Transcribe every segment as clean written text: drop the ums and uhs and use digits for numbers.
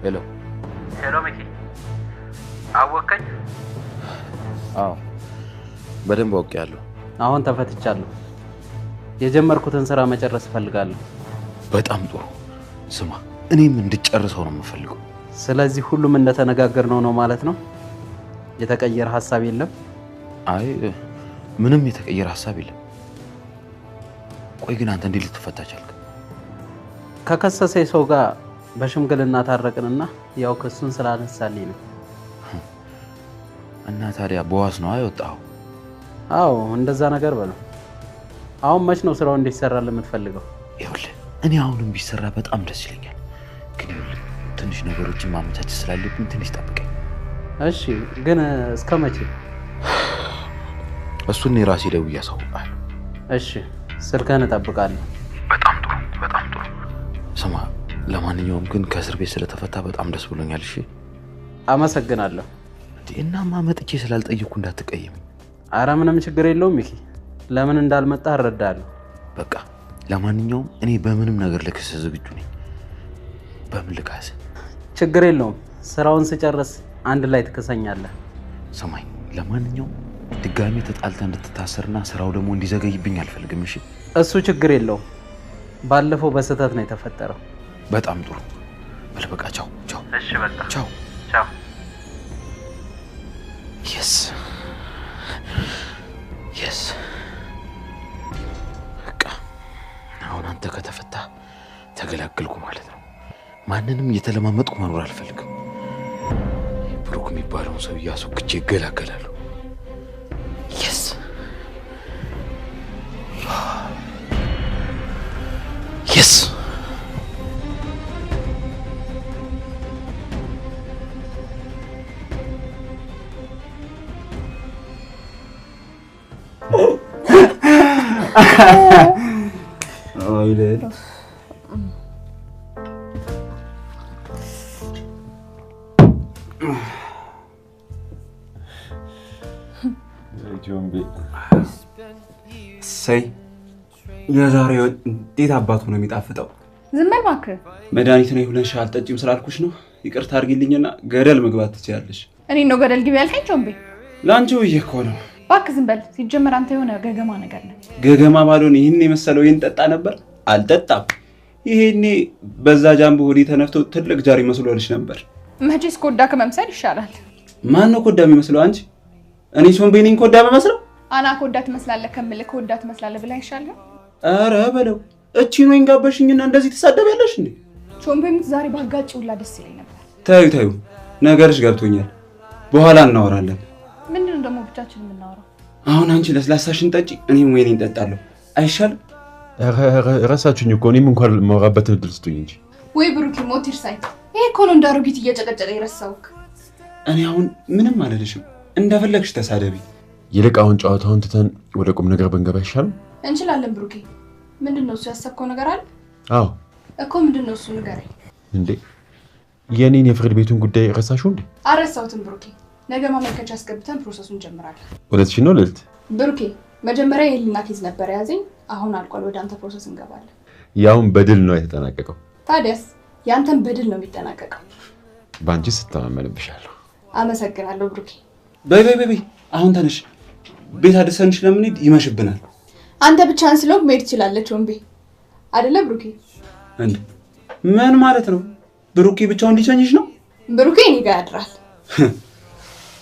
ሄሎ ሄሎ ሚኪ አወከኝ? አዎ በደንብ አውቄያለሁ። አሁን ተፈትቻለሁ። የጀመርኩትን ስራ መጨረስ እፈልጋለሁ። በጣም ጥሩ። ስማ እኔም እንድጨርሰው ነው የምፈልገው። ስለዚህ ሁሉም እንደተነጋገርነው ነው ማለት ነው? የተቀየረ ሐሳብ የለም? አይ ምንም የተቀየረ ሐሳብ የለም። ቆይ ግን አንተ እንዴት ልትፈታ ቻልክ? ከከሰሰኝ ሰው ጋር በሽምግልና ታረቅንና ያው ክሱን ስላነሳልኝ ነው። እና ታዲያ በዋስ ነው አይወጣው? አዎ እንደዛ ነገር በለው። አሁን መች ነው ስራው እንዲሰራ ለምትፈልገው? ይኸውልህ እኔ አሁንም ቢሰራ በጣም ደስ ይለኛል። ግን ይኸውልህ ትንሽ ነገሮችን ማመቻቸት ስላለብኝ ትንሽ ጠብቀኝ። እሺ ግን እስከ መቼ? እሱን የራሴ ደውዬ አሳውቃለሁ። እሺ ስልክህን እጠብቃለሁ። በጣም ጥሩ በጣም ጥሩ። ስማ ለማንኛውም ግን ከእስር ቤት ስለተፈታ በጣም ደስ ብሎኛል። እሺ አመሰግናለሁ። እናማ መጥቼ ስላልጠየኩ እንዳትቀየም። አረ ምንም ችግር የለውም ሚኪ። ለምን እንዳልመጣ እረዳለሁ። በቃ ለማንኛውም እኔ በምንም ነገር ልክስ ዝግጁ ነኝ። በምን ልካስ? ችግር የለውም። ስራውን ስጨርስ አንድ ላይ ትከሰኛለህ። ሰማኝ። ለማንኛውም ድጋሚ ተጣልተን እንድትታሰርና ስራው ደግሞ እንዲዘገይብኝ አልፈልግም። እሺ እሱ ችግር የለውም። ባለፈው በስህተት ነው የተፈጠረው። በጣም ጥሩ። በቃ ቻው ቻው። እሺ በቃ ቻው ቻው። የስ የስ በቃ አሁን አንተ ከተፈታ ተገላገልኩ ማለት ነው። ማንንም እየተለማመጥኩ መኖር አልፈልግም። ብሩክ የሚባለውን ሰው እያስወግቼ ይገላገላሉ። የስ የስ አይደል ጆምቤ ሰይ የዛሬው እንዴት አባቱ ነው የሚጣፍጠው። ዝም በል እባክህ። መድኃኒት ነው ይሁን ሻል ጠጪም ስላልኩሽ ነው። ይቅርታ አድርጊልኝና ገደል መግባት ትችያለሽ። እኔ ነው ገደል ግቢ ያልከኝ ጆምቤ? ላንቺ ብዬሽ እኮ ነው። እባክህ ዝም በል። ሲጀመር አንተ የሆነ ገገማ ነገር ነህ። ገገማ ባልሆን ይህን የመሰለው ይህን ጠጣ ነበር። አልጠጣም። ይሄኔ በዛ ጃምቦ ሆዴ ተነፍቶ ትልቅ ጃሪ መስሎልሽ ነበር። መቼስ ኮዳ ከመምሰል ይሻላል። ማን ነው ኮዳ የሚመስለው? አንቺ? እኔ ሾምቤ ነኝ ኮዳ በመስለው? አና ኮዳ ትመስላለህ ከምልህ ኮዳ ትመስላለህ ብላ ይሻላል። ኧረ በለው እቺ ነው እንጋበሽኝና እንደዚህ ትሳደቢያለሽ እንዴ? ሾምቤም ዛሬ ባጋጭ ሁላ ደስ ይለኝ ነበር። ታዩ ነገርሽ ገብቶኛል። በኋላ እናወራለን። ምንድነው ደግሞ ብቻችን የምናወራው? አሁን አንቺ ለስላሳሽን ጠጪ፣ እኔም ወይኔን ጠጣለሁ። አይሻልም? ራሳችሁኝ እኮ እኔም እንኳን ማውራበት እድል ስጡኝ እንጂ። ወይ ብሩኪ ሞት ይርሳኝ። ይሄ እኮ ነው እንዳሮጊት እየጨቀጨቀ ይረሳውክ። እኔ አሁን ምንም አልልሽም፣ እንደፈለግሽ ተሳደቢ። ይልቅ አሁን ጨዋታውን ትተን ወደ ቁም ነገር ብንገባ አይሻልም? እንችላለን ብሩኪ። ምንድነው እሱ ያሰብከው ነገር አለ? አዎ እኮ ምንድነው እሱ ንገረኝ። እንዴ የኔን የፍርድ ቤቱን ጉዳይ ረሳሽው እንዴ? አረሳሁትም ብሩኪ። ነገ ማመልከቻ አስገብተን ፕሮሰሱን እንጀምራለን። እውነትሽን ነው ልዕልት? ብሩኪ መጀመሪያ የህሊና ኬዝ ነበር ያዘኝ። አሁን አልቋል። ወደ አንተ ፕሮሰስ እንገባለን። ያውን በድል ነው የተጠናቀቀው። ታዲያስ ያንተን በድል ነው የሚጠናቀቀው። ባንቺ ስተማመንብሻለሁ። አመሰግናለሁ ብሩኪ። በይ አሁን ተነሽ። ቤት አድርሰንሽ ለምንሄድ ይመሽብናል። አንተ ብቻህን ስለሆንክ መሄድ ትችላለች ወንቤ አይደለ ብሩኪ? እንዴ ምን ማለት ነው? ብሩኪ ብቻውን ሊቸኝሽ ነው? ብሩኪ እኔ ጋር ያድራል።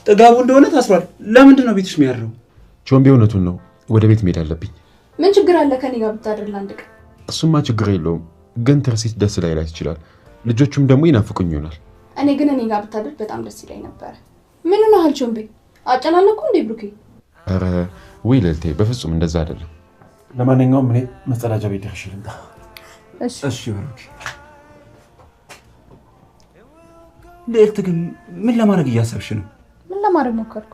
ጥጋቡ እንደሆነ ታስሯል። ለምንድን ነው ቤትሽ የሚያድረው? ቾምቤ እውነቱን ነው። ወደ ቤት መሄድ አለብኝ። ምን ችግር አለ ከኔ ጋር ብታድር ለአንድ ቀን? እሱማ ችግር የለውም፣ ግን ትርሲት ደስ ላይላት ይችላል። ልጆቹም ደግሞ ይናፍቁኝ ይሆናል። እኔ ግን እኔ ጋር ብታድር በጣም ደስ ይለኝ ነበር። ምን ነው አልቾ ወንቤ? አጨናነኩ እንዴ ብሩኪ? ኧረ ወይ ልዕልቴ፣ በፍጹም እንደዛ አይደለም። ለማንኛውም እኔ መጸዳጃ ቤት ደርሼ ልምጣ። እሺ ብሩኪ። ልዕልት ግን ምን ለማድረግ እያሰብሽ ነው? ምን ለማድረግ ሞከርኩ?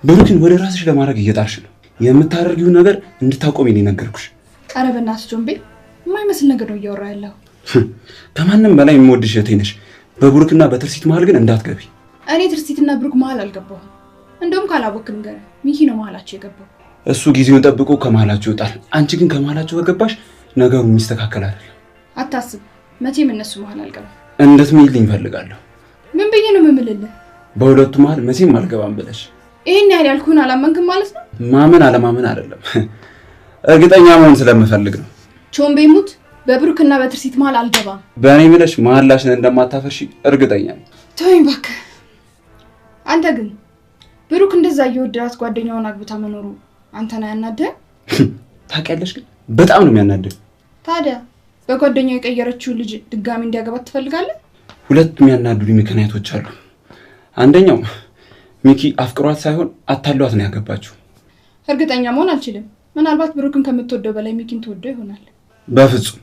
ብሩክን ወደ ራስሽ ለማድረግ እየጣርሽ ነው። የምታደርጊውን ነገር እንድታቆሚ ነው የነገርኩሽ። ኧረ በእናትሽ ጆምቤ፣ የማይመስል ነገር ነው እያወራ ያለው። ከማንም በላይ የምወድሽ እህቴ ነሽ። በብሩክና በትርሲት መሀል ግን እንዳትገቢ። እኔ ትርሲትና ብሩክ መሀል አልገባሁም። እንደውም ካላወቅክ ንገረኝ፣ ሚኪ ነው መሀላቸው የገባው። እሱ ጊዜውን ጠብቆ ከመሀላቸው ይወጣል። አንቺ ግን ከመሀላቸው ከገባሽ ነገሩ የሚስተካከል አይደለም። አታስብ፣ መቼም እነሱ መሀል አልገባም። እንድትምይልኝ እፈልጋለሁ። ምን ብዬ ነው የምምልልህ? በሁለቱ መሀል መቼም አልገባም ብለሽ። ይሄን ያህል ያልኩህን አላመንክም ማለት ነው? ማመን አለማመን አይደለም፣ እርግጠኛ መሆን ስለምፈልግ ነው። ቾምቤ ሙት፣ በብሩክና በትርሲት መሀል አልገባም። በእኔ ምለሽ መሀላሽን እንደማታፈርሺ እርግጠኛ ነኝ። ተወኝ እባክህ። አንተ ግን ብሩክ እንደዛ እየወደዳት ጓደኛውን አግብታ መኖሩ አንተን አያናድህም? ታውቂያለሽ፣ ግን በጣም ነው የሚያናድህ። ታዲያ በጓደኛው የቀየረችውን ልጅ ድጋሚ እንዲያገባት ትፈልጋለህ? ሁለት የሚያናዱኝ ምክንያቶች አሉ። አንደኛው ሚኪ አፍቅሯት ሳይሆን አታሏት ነው ያገባችው። እርግጠኛ መሆን አልችልም። ምናልባት ብሩክን ከምትወደው በላይ ሚኪን ትወደው ይሆናል። በፍጹም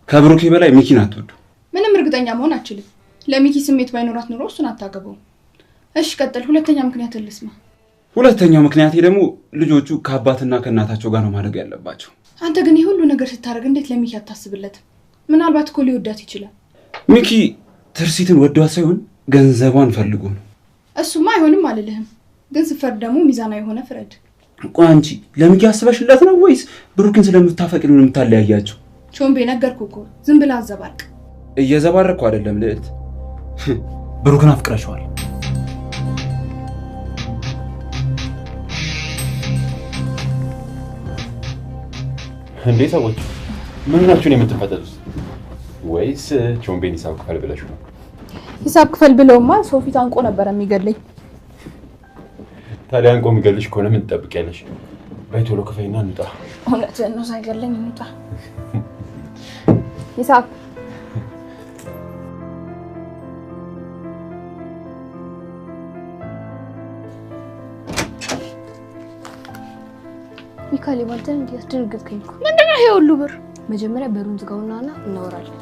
ከብሩኬ በላይ ሚኪን አትወዱ። ምንም እርግጠኛ መሆን አልችልም። ለሚኪ ስሜት ባይኖራት ኑሮ እሱን አታገባውም። እሺ ቀጥል። ሁለተኛ ምክንያት ልስማ። ሁለተኛው ምክንያቴ ደግሞ ልጆቹ ከአባትና ከእናታቸው ጋር ነው ማድረግ ያለባቸው። አንተ ግን ይህ ሁሉ ነገር ስታደርግ እንዴት ለሚኪ አታስብለትም? ምናልባት እኮ ሊወዳት ይችላል። ሚኪ ትርሲትን ወዷት ሳይሆን ገንዘቧን ፈልጎ ነው። እሱማ አይሆንም አልልህም፣ ግን ስፈርድ ደግሞ ሚዛናዊ የሆነ ፍረድ። ቆይ አንቺ ለሚኪ አስበሽለት ነው ወይስ ብሩክን ስለምታፈቅድ ነው የምታለያያቸው? ቾምቤ ነገርኩህ እኮ ዝም ብለህ አዘባርቅ። እየዘባረኩ አይደለም ልዕልት፣ ብሩክን አፍቅረሽዋል። እንዴ ሰዎች ምን ናችሁን የምትፈጠጡት? ወይስ ቾምቤን ሂሳብ ክፈል ብለሽ ነው? ሂሳብ ክፈል ብለውማ ሰው ፊት አንቆ ነበር የሚገለኝ። ታዲያ አንቆ የሚገልሽ ከሆነ ምን ትጠብቂያለሽ? በይ ቶሎ ክፈይና እንውጣ። እውነትህን ነው፣ ሳይገለኝ እንውጣ። ሂሳብ ሚካኤል ባንተን እንዲያስደርግልኝ እኮ። ምንድነው ይሄ ሁሉ ብር? መጀመሪያ በሩን ዝጋውና እናወራለን።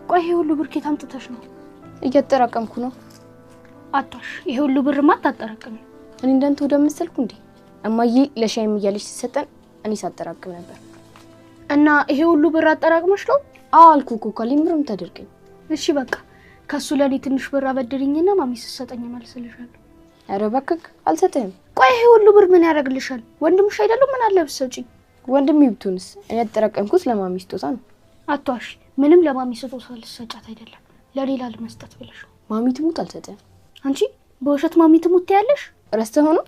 ቆይ ይሄ ሁሉ ብር ከየት አምጥተሽ ነው? እያጠራቀምኩ ነው። አጣሽ። ይሄ ሁሉ ብርማ አታጠራቅም። እኔ እንዳንተ ወደ መሰልኩ እንዴ? እማዬ ለሻይም እያለች ሲሰጠን እኔ ሳጠራቅም ነበር። እና ይሄ ሁሉ ብር አጠራቅመሽ ነው? አዎ አልኩህ እኮ ካሊምርም ታደርገኝ። እሺ በቃ ከሱ ለኔ ትንሽ ብር አበድሪኝና ማሚ ስትሰጠኝ መልስልሻለሁ። ኧረ እባክህ አልሰጠህም። ቆይ ይሄ ሁሉ ብር ምን ያደርግልሻል? ወንድምሽ አይደለም? ምን አለ ብትሰጪኝ? ወንድም ይብቱንስ እኔ ያጠራቀምኩት ለማሚ ስጦታ ነው። አቷሽ ምንም ለማሚ ስጦታ ልትሰጫት አይደለም፣ ለሌላ ለመስጠት ብለሽ ነው። ማሚ ትሙት አልሰጠህም። አንቺ በውሸት ማሚ ትሙት ያለሽ? ረስተህ ሆኖ?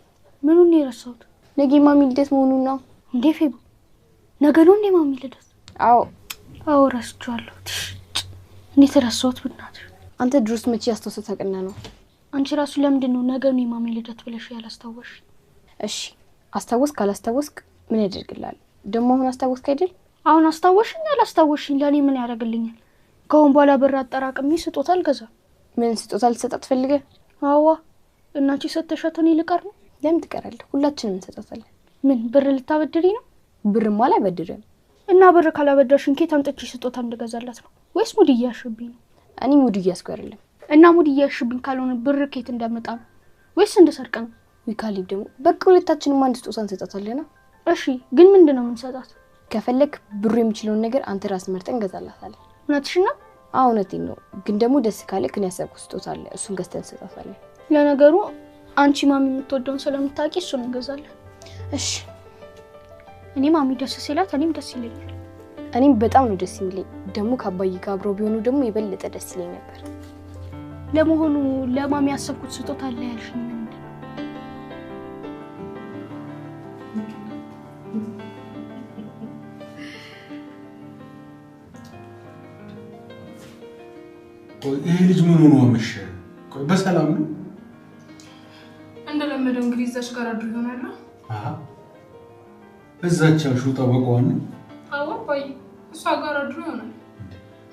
ምኑን ነው የረሳሁት? ነገ ማሚ ልደት መሆኑን ነው። እንዴ ፌቡ ነገ ነው እንዴ ማሚ ልደት? አዎ ረስቼዋለሁ። እንዴት ረሳሁት ብናት? አንተ ድሮስ መቼ ያስተውሰው ታቀና ነው? አንቺ ራሱ ለምንድን ነው ነገ ነው የማሚ ልደት ብለሽ ያላስታወሽ? እሺ አስታወስክ አላስታወስክ ምን ያደርግልሃል? ደግሞ አሁን አስታወስክ አይደል? አሁን አስታወሽኝ አላስታወሽኝ ለኔ ምን ያደርግልኛል? ከአሁን በኋላ ብር አጠራቅሜ ስጦታ አልገዛም። ምን ስጦታ ልትሰጣት ፈልገህ? አዋ እናንቺ ሰተሻት እኔ ልቀር ነው? ለምን ትቀራለህ? ሁላችንም እንሰጣታለን። ምን ብር ልታበድሪ ነው? ብርማ አላበድርም። እና ብር ካላበደርሽን ከየት አምጥቼ ስጦታ እንደገዛላት ነው? ወይስ ሙድ እያሽብኝ ነው? እኔ ሙድ እያስኩ አይደለም። እና ሙድ እያሽብኝ ካልሆነ ብር ከየት እንደመጣ ነው? ወይስ እንደሰርቀ ነው? ዊካሊብ ደግሞ በቃ ሁለታችንም አንድ ስጦታ እንሰጣታለን። እሺ ግን ምንድነው የምንሰጣት? ከፈለክ ብሩ የሚችለውን ነገር አንተ ራስ መርጠን እንገዛላታለን። እውነትሽ ነው? አዎ እውነቴን ነው። ግን ደግሞ ደስ ካለክ እኔ ያሰብኩት ስጦታ አለ፣ እሱን ገዝተን እንሰጣታለን። ለነገሩ አንቺ ማሚ የምትወደውን ስለምታውቂ እሱን እንገዛለን። እሺ እኔ ማሚ ደስ ሲላት እኔም ደስ ይለኛል። እኔም በጣም ነው ደስ የሚለኝ። ደግሞ ከአባዬ ጋር አብረው ቢሆኑ ደግሞ የበለጠ ደስ ይለኝ ነበር። ለመሆኑ ለማሚ ያሰብኩት ስጦታ አለ ያልሽኝ ምንድን ነው? ይሄ ልጅ ምን ሆኖ አመሸ? ቆይ በሰላም ነው? እንደለመደው እንግዲህ እዛች ጋር አድሮ ይሆናል። እዛች ሹ ጠበቀዋል። አዎ ባይ እሷ ጋር አድሮ ይሆናል።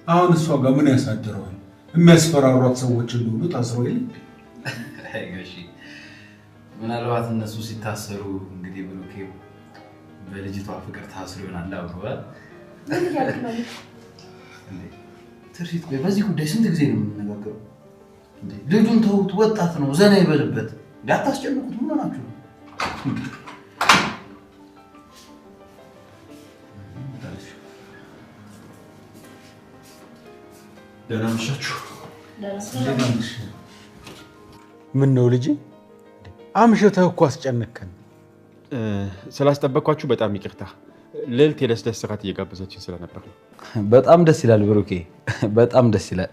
አሁን እሷ ጋር ምን ያሳድረዋል? የሚያስፈራሯት ሰዎች እንደሆኑ ታስረው የለ? አይገሺ ምናልባት እነሱ ሲታሰሩ እንግዲህ ብሩኬ በልጅቷ ፍቅር ታስሮ ይሆናል አብሯል። ምን ያልክ ነው? ትርሲት በዚህ ጉዳይ ስንት ጊዜ ነው የምንነጋገረው? ልጁን ተውት፣ ወጣት ነው፣ ዘና ይበልበት። እንዳታስጨንቁት። ምን ሆናችሁ? ደህና መሻችሁ። ምን ነው ልጅ አምሽተህ እኮ አስጨነከን። ስላስጠበቅኳችሁ በጣም ይቅርታ። ልዕልት የደስደስ ስራት እየጋበዘችን ስለነበር ነው። በጣም ደስ ይላል ብሩኬ፣ በጣም ደስ ይላል።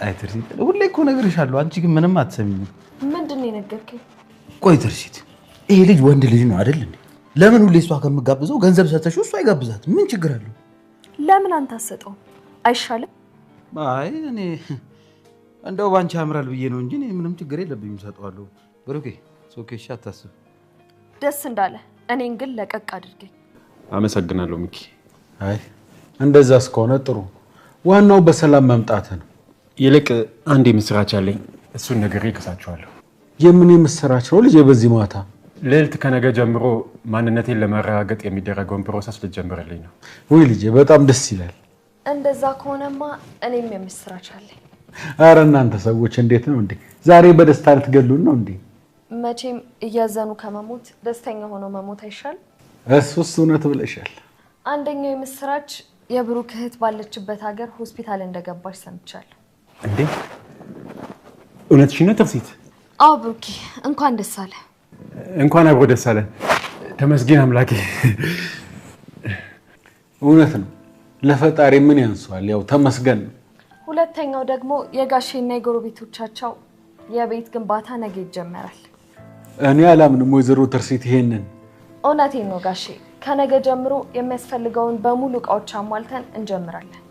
አይ ትርሲት፣ ሁሌ እኮ እነግርሻለሁ፣ አንቺ ግን ምንም አትሰሚኝም። ምንድን ነው የነገርከኝ? ቆይ ትርሲት፣ ይሄ ልጅ ወንድ ልጅ ነው አይደል እንዴ? ለምን ሁሌ እሷ ከምጋብዘው ገንዘብ ሰተሽው እሷ አይጋብዛት? ምን ችግር አለው? ለምን አንተ አትሰጠውም? አይሻልም? አይ እኔ እንደው ባንቺ ያምራል ብዬ ነው እንጂ እኔ ምንም ችግር የለብኝም፣ ሰጠዋለሁ። ብሩኬ ኦኬ፣ እሺ፣ አታስብ። ደስ እንዳለ፣ እኔን ግን ለቀቅ አድርገኝ። አመሰግናለሁ ሚኪ። አይ እንደዛ እስከሆነ ጥሩ፣ ዋናው በሰላም መምጣት ነው። ይልቅ አንድ የምስራች አለኝ፣ እሱን ነግሬ እከሳችኋለሁ። የምን የምስራች ነው ልጄ? በዚህ ማታ ልዕልት ከነገ ጀምሮ ማንነቴን ለማረጋገጥ የሚደረገውን ፕሮሰስ ልትጀምርልኝ ነው። ወይ ልጄ፣ በጣም ደስ ይላል። እንደዛ ከሆነማ እኔም የምስራች አለኝ። አረ እናንተ ሰዎች እንዴት ነው እንዴ? ዛሬ በደስታ ልትገሉን ነው እንዴ? መቼም እያዘኑ ከመሞት ደስተኛ ሆኖ መሞት አይሻል? እሱስ እውነት ብለሻል። አንደኛው የምስራች የብሩክ እህት ባለችበት ሀገር ሆስፒታል እንደገባች ሰምቻለሁ። እንዴ? እውነትሽን ነው ትርሲት? አዎ ብሩኬ፣ እንኳን ደስ አለ። እንኳን አብሮ ደስ አለን። ተመስገን አምላኬ። እውነት ነው፣ ለፈጣሪ ምን ያንሷል? ያው ተመስገን ነው። ሁለተኛው ደግሞ የጋሼና የጎረቤቶቻቸው የቤት ግንባታ ነገ ይጀመራል። እኔ አላምንም ወይዘሮ ትርሲት ይሄንን። እውነቴን ነው ጋሼ፣ ከነገ ጀምሮ የሚያስፈልገውን በሙሉ እቃዎች አሟልተን እንጀምራለን።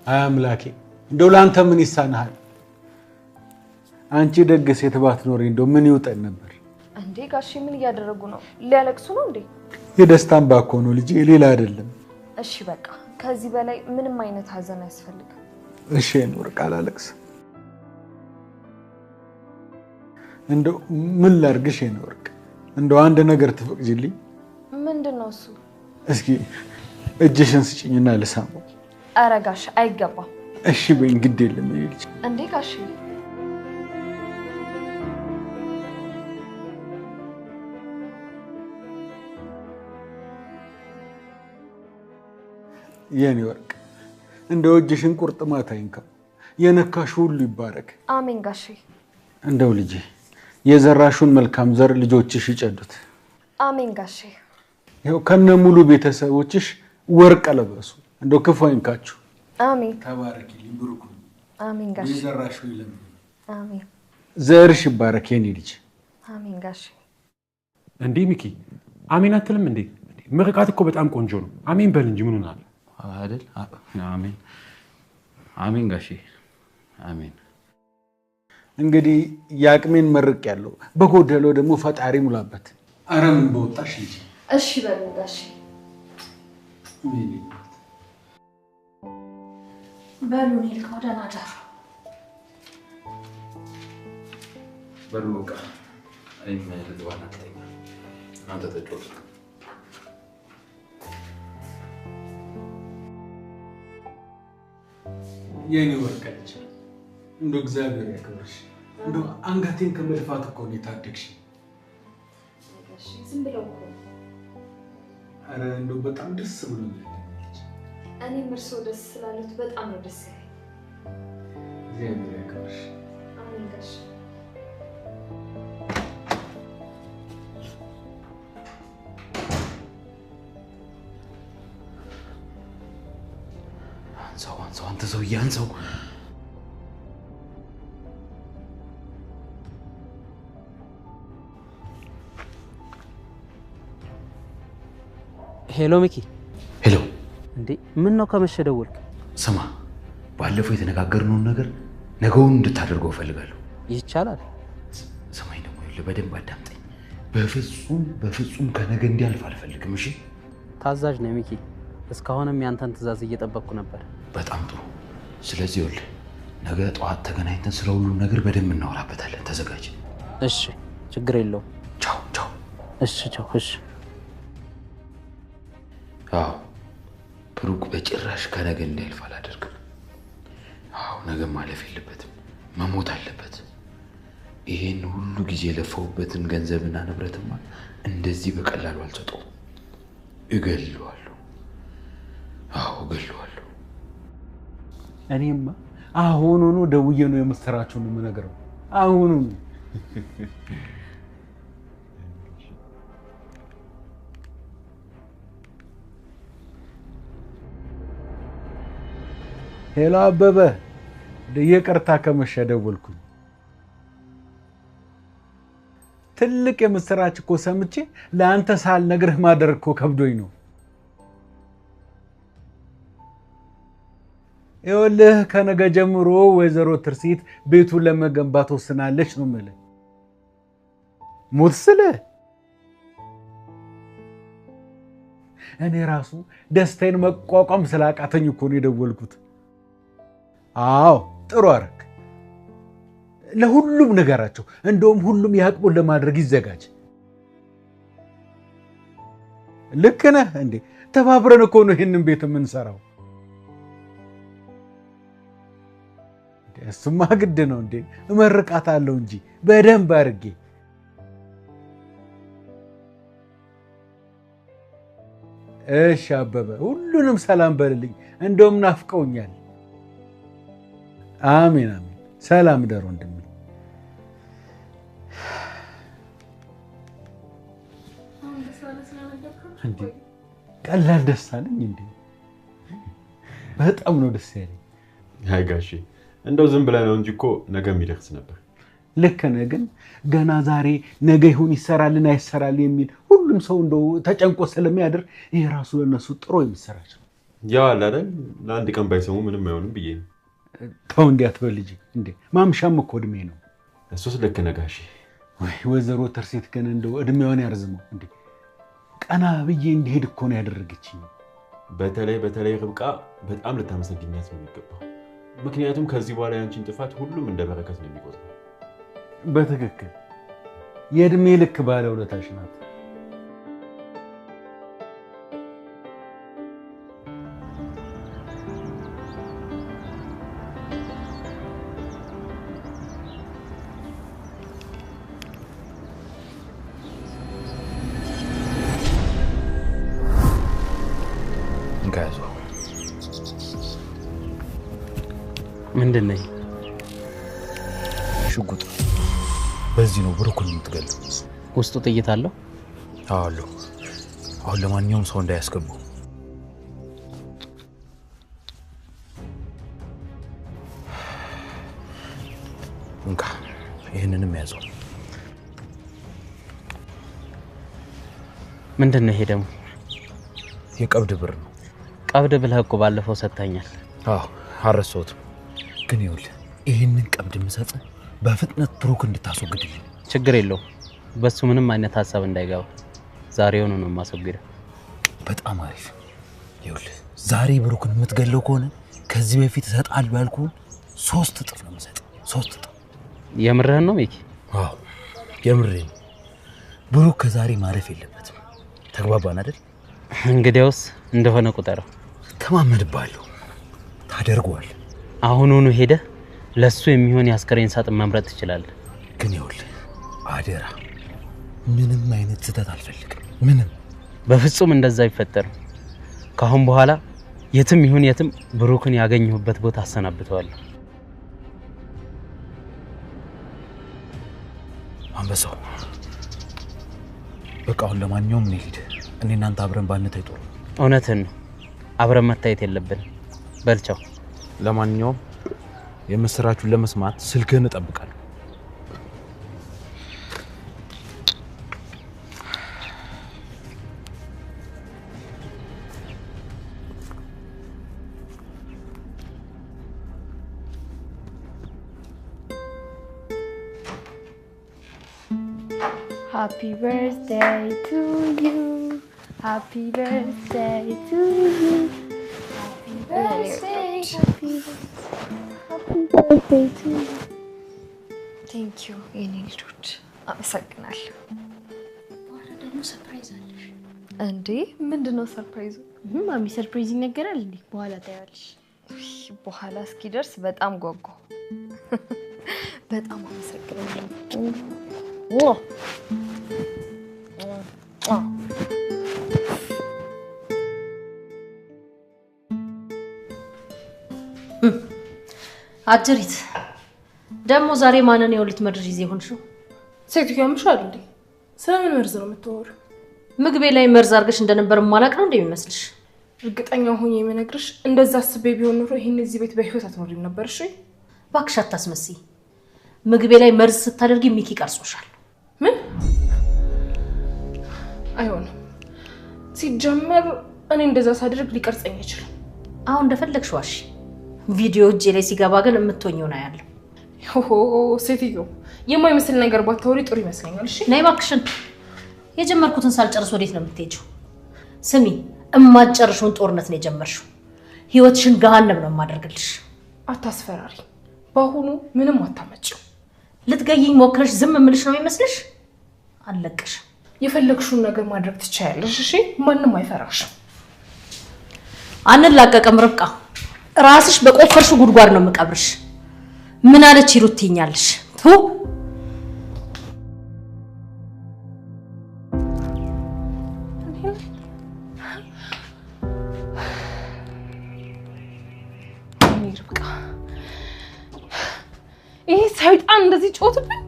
አይ አምላኬ፣ እንደው ለአንተ ምን ይሳናሃል? አንቺ ደግ ሴት ባትኖሪ እንደው ምን ይውጠን ነበር? እንዴ ጋሼ፣ ምን እያደረጉ ነው? ሊያለቅሱ ነው እንዴ? የደስታን ባኮ ነው ልጄ፣ ሌላ አይደለም። እሺ በቃ ከዚህ በላይ ምንም አይነት ሀዘን አያስፈልግም። እሺ የኖርቅ አላለቅስም። እንደው ምን ላድርግሽ የኖርቅ? እንደው አንድ ነገር ትፈቅጂልኝ? ምንድን ነው እሱ? እስኪ እጅሽን ስጭኝና ልሳመው። ኧረ ጋሼ አይገባም። እሺ በይኝ፣ ግድ የለም ልጅ። እንዴ ጋሼ የኔ ወርቅ፣ እንደው እጅሽን ቁርጥማት አይንካው፣ የነካሽ ሁሉ ይባረክ። አሜን ጋሼ። እንደው ልጄ የዘራሹን መልካም ዘር ልጆችሽ ይጨዱት። አሜን ጋሼ። ይኸው ከነ ሙሉ ቤተሰቦችሽ ወርቅ ለበሱ። እንደው ክፉ አይንካችሁ። አሜን። ተባረኪልኝ፣ ብሩክ። አሜን ጋሼ። የዘራሹ ይለም። አሜን። ዘርሽ ይባረክ የኔ ልጅ። አሜን ጋሼ። እንዴ ሚኪ፣ አሜን አትልም እንዴ? ምርቃት እኮ በጣም ቆንጆ ነው። አሜን በል እንጂ ምን ሆናል አይደል? አሜን አሜን ጋሼ፣ አሜን። እንግዲህ የአቅሜን መርቅ ያለው በጎደለው ደግሞ ፈጣሪ ሙላበት። አረ ምን በወጣሽ ልጅ። እሺ በሉ ጋሼ። በሉ ልከው ደህና ደሩ። በሉ በቃ እኔም ልግባና ልተኛ፣ እናንተ ተጫወቱ። የኔ ወርቅ ልጅ፣ እንደው እግዚአብሔር ያክብርሽ። እንደው አንገቴን ከመድፋት እኮ ነው የታደግሽ። ዝም ብለው እኮ። አረ እንደው በጣም ደስ ብሎኛል። እኔም እርስዎ ደስ ስላሉት በጣም ነው ደስ ያለኝ። እግዚአብሔር ያክብርሽ። አሜን ጋሼ። አንሳው፣ አንተ ሰውዬ አንሳው። ሄሎ ሚኪ። ሄሎ። እንዴ ምን ነው ከመሸ ደወልክ? ስማ፣ ባለፈው የተነጋገርነውን ነገር ነገውን እንድታደርገው እፈልጋለሁ። ይቻላል? ስማኝ ደግሞ በደንብ አዳምጠኝ። በፍጹም ከነገ እንዲያልፍ አልፈልግም። እሺ? ታዛዥ ነህ ሚኪ። እስካሁንም ያንተን ትዕዛዝ እየጠበቅኩ ነበር። በጣም ጥሩ። ስለዚህ ይኸውልህ ነገ ጠዋት ተገናኝተን ስለ ሁሉም ነገር በደንብ እናወራበታለን። ተዘጋጅ። እሺ፣ ችግር የለውም። ቻው ቻው። እሺ ቻው። እሺ። አዎ ብሩክ በጭራሽ ከነገ እንዲያልፍ አላደርግም። አዎ ነገ ማለፍ የለበትም፣ መሞት አለበት። ይሄን ሁሉ ጊዜ የለፈውበትን ገንዘብና ንብረትማ እንደዚህ በቀላሉ አልሰጠውም። እገለዋለሁ። አዎ እገለዋለሁ። እኔማ አሁኑኑ ደውዬ ነው የምስራችሁን የምነግረው። አሁኑኑ ሄሎ አበበ፣ ይቅርታ ከመሸ ደወልኩኝ። ትልቅ የምስራች እኮ ሰምቼ ለአንተ ሳልነግርህ ማደር እኮ ከብዶኝ ነው። ይኸውልህ ከነገ ጀምሮ ወይዘሮ ትርሲት ቤቱን ለመገንባት ወስናለች ነው የምልህ። ሞት ስልህ እኔ ራሱ ደስታዬን መቋቋም ስላቃተኝ እኮ ነው የደወልኩት። አዎ ጥሩ አደረግ። ለሁሉም ነገራቸው፣ እንደውም ሁሉም የአቅሙን ለማድረግ ይዘጋጅ። ልክ ነህ እንዴ? ተባብረን እኮ ነው ይህንን ቤት የምንሰራው። እሱማ ግድ ነው እንዴ? እመርቃታለሁ እንጂ በደንብ አድርጌ። እሺ አበበ፣ ሁሉንም ሰላም በልልኝ። እንደውም ናፍቀውኛል። አሜን አሜን። ሰላም ደር ወንድሜ። እንዴ ቀላል ደስ አለኝ እንዴ? በጣም ነው ደስ ያለኝ። አይ ጋሼ እንደው ዝም ብለህ ነው እንጂ እኮ ነገ የሚደርስ ነበር። ልክ ነህ፣ ግን ገና ዛሬ ነገ ይሁን ይሰራልን አይሰራል የሚል ሁሉም ሰው እንደው ተጨንቆ ስለሚያድር ይሄ ራሱ ለነሱ ጥሩ የሚሰራች ነው። ያው አለ አይደል ለአንድ ቀን ባይሰሙ ምንም አይሆንም ብዬ ነው። ተው እንዲህ አትበል ልጄ። እንዴ ማምሻም እኮ እድሜ ነው። እሱስ ልክ ነህ ጋሼ። ወይ ወይዘሮ ትርሲት ግን እንደው እድሜዋን ያርዝመው። እንዴ ቀና ብዬ እንዲሄድ እኮ ነው ያደረገችኝ። በተለይ ርብቃ በጣም ልታመሰግኛት ነው የሚገባው። ምክንያቱም ከዚህ በኋላ ያንቺን ጥፋት ሁሉም እንደ በረከት ነው የሚቆጥረው። በትክክል የእድሜ ልክ ባለውለታሽ ናት። ምንድን ነው? ሽጉጥ። በዚህ ነው ብሩክን የምትገለው። ውስጡ ጥይት አለው? አዎ። አሁን ለማንኛውም ሰው እንዳያስገቡ። እንካ ይህንንም ያዘው። ምንድን ነው ይሄ ደግሞ? የቀብድ ብር ነው። ቀብድ ብለህ እኮ ባለፈው ሰጥተኛል። አዎ አረሳሁትም። ግን ይኸውልህ ይህንን ቀብድ የምሰጥህ በፍጥነት ብሩክ እንድታስወግድልኝ። ችግር የለውም። በሱ ምንም አይነት ሀሳብ እንዳይገባ ዛሬውኑ ነው የማስወግደው። በጣም አሪፍ። ይኸውልህ ዛሬ ብሩክን የምትገለው ከሆነ ከዚህ በፊት እሰጥሃለሁ ያልኩህን 3 እጥፍ ነው የምሰጥህ። 3 እጥፍ። የምርህን ነው ሚኪ? አዎ የምሬን። ብሩክ ከዛሬ ማለፍ የለበትም። ተግባባን አይደል? እንግዲያውስ እንደሆነ ቁጠረው። ተማመድብሃለሁ። ታደርገዋለህ። አሁኑኑ ሄደህ ለሱ የሚሆን የአስከሬን ሳጥን መምረጥ ትችላለህ። ግን ይኸውልህ አደራ፣ ምንም አይነት ስህተት አልፈልግም። ምንም። በፍጹም እንደዛ አይፈጠርም። ከአሁን በኋላ የትም ይሁን የትም ብሩክን ያገኘሁበት ቦታ አሰናብተዋለሁ። አንበሳው፣ በቃ አሁን ለማንኛውም እንሂድ። እኔ እናንተ አብረን ባንታይ ጥሩ። እውነትህን ነው። አብረን መታየት የለብንም። በልቻው። ለማንኛውም የምስራቹን ለመስማት ስልክህን እጠብቃለሁ። Happy birthday to you. Happy birthday to you. Happy birthday. Happy birthday to you. Thank you የኔ ልጆች አመሰግናለሁ። በኋላ ደግሞ ሰርፕራይዝ አለሽ። እንዴ ምንድነው ሰርፕራይዙ? ማሚ ሰርፕራይዝ ይነገራል እንዴ? በኋላ ታያለሽ። በኋላ እስኪደርስ በጣም ጓጓሁ። በጣም አመሰግናለሁ። አጅሪት ደግሞ ዛሬ ማንን የወሊት መርዝ ይዘሽ ሆንሽው? ሴትዮ ያምሻል እንዴ? ስለምን መርዝ ነው የምትወሪው? ምግቤ ላይ መርዝ አድርገሽ እንደነበር ማላቅ ነው እንደሚመስልሽ? እርግጠኛ ሆኜ የምነግርሽ እንደዛ አስቤ ቢሆን ኖሮ ይሄን እዚህ ቤት በህይወት አትኖሪም ነበር። እሺ እባክሽ አታስመስይ። ምግቤ ላይ መርዝ ስታደርጊ ሚኪ ቀርጾሻል። ምን? አይሆንም። ሲጀመር እኔ እንደዛ ሳደርግ ሊቀርጸኝ አይችልም። አሁን እንደፈለግሽ ዋሺ። ቪዲዮ እጄ ላይ ሲገባ ግን የምትሆኚው ነው ያለው። ሆሆ ሴትዮ የማይመስል ነገር ባታወሪ ጥሩ ይመስለኛል። እሺ ነይ እባክሽን። የጀመርኩትን ሳልጨርስ ወዴት ነው የምትሄጂው? ስሚ፣ እማትጨርሽውን ጦርነት ነው የጀመርሽው። ህይወትሽን ገሃነም ነው የማደርግልሽ። አታስፈራሪ። በአሁኑ ምንም አታመጪው። ልትገይኝ ሞክረሽ ዝም እምልሽ ነው የሚመስልሽ? አለቅሽ። የፈለግሽውን ነገር ማድረግ ትችያለሽ። እሺ ማንም አይፈራሽም። አንላቀቅም ርብቃ። ራስሽ በቆፈርሽው ጉድጓድ ነው የምቀብርሽ። ምን አለች ሂሩት ትይኛለሽ? ቱ ርብቃ፣ ይሄ ሰይጣን እንደዚህ ጮትብኝ።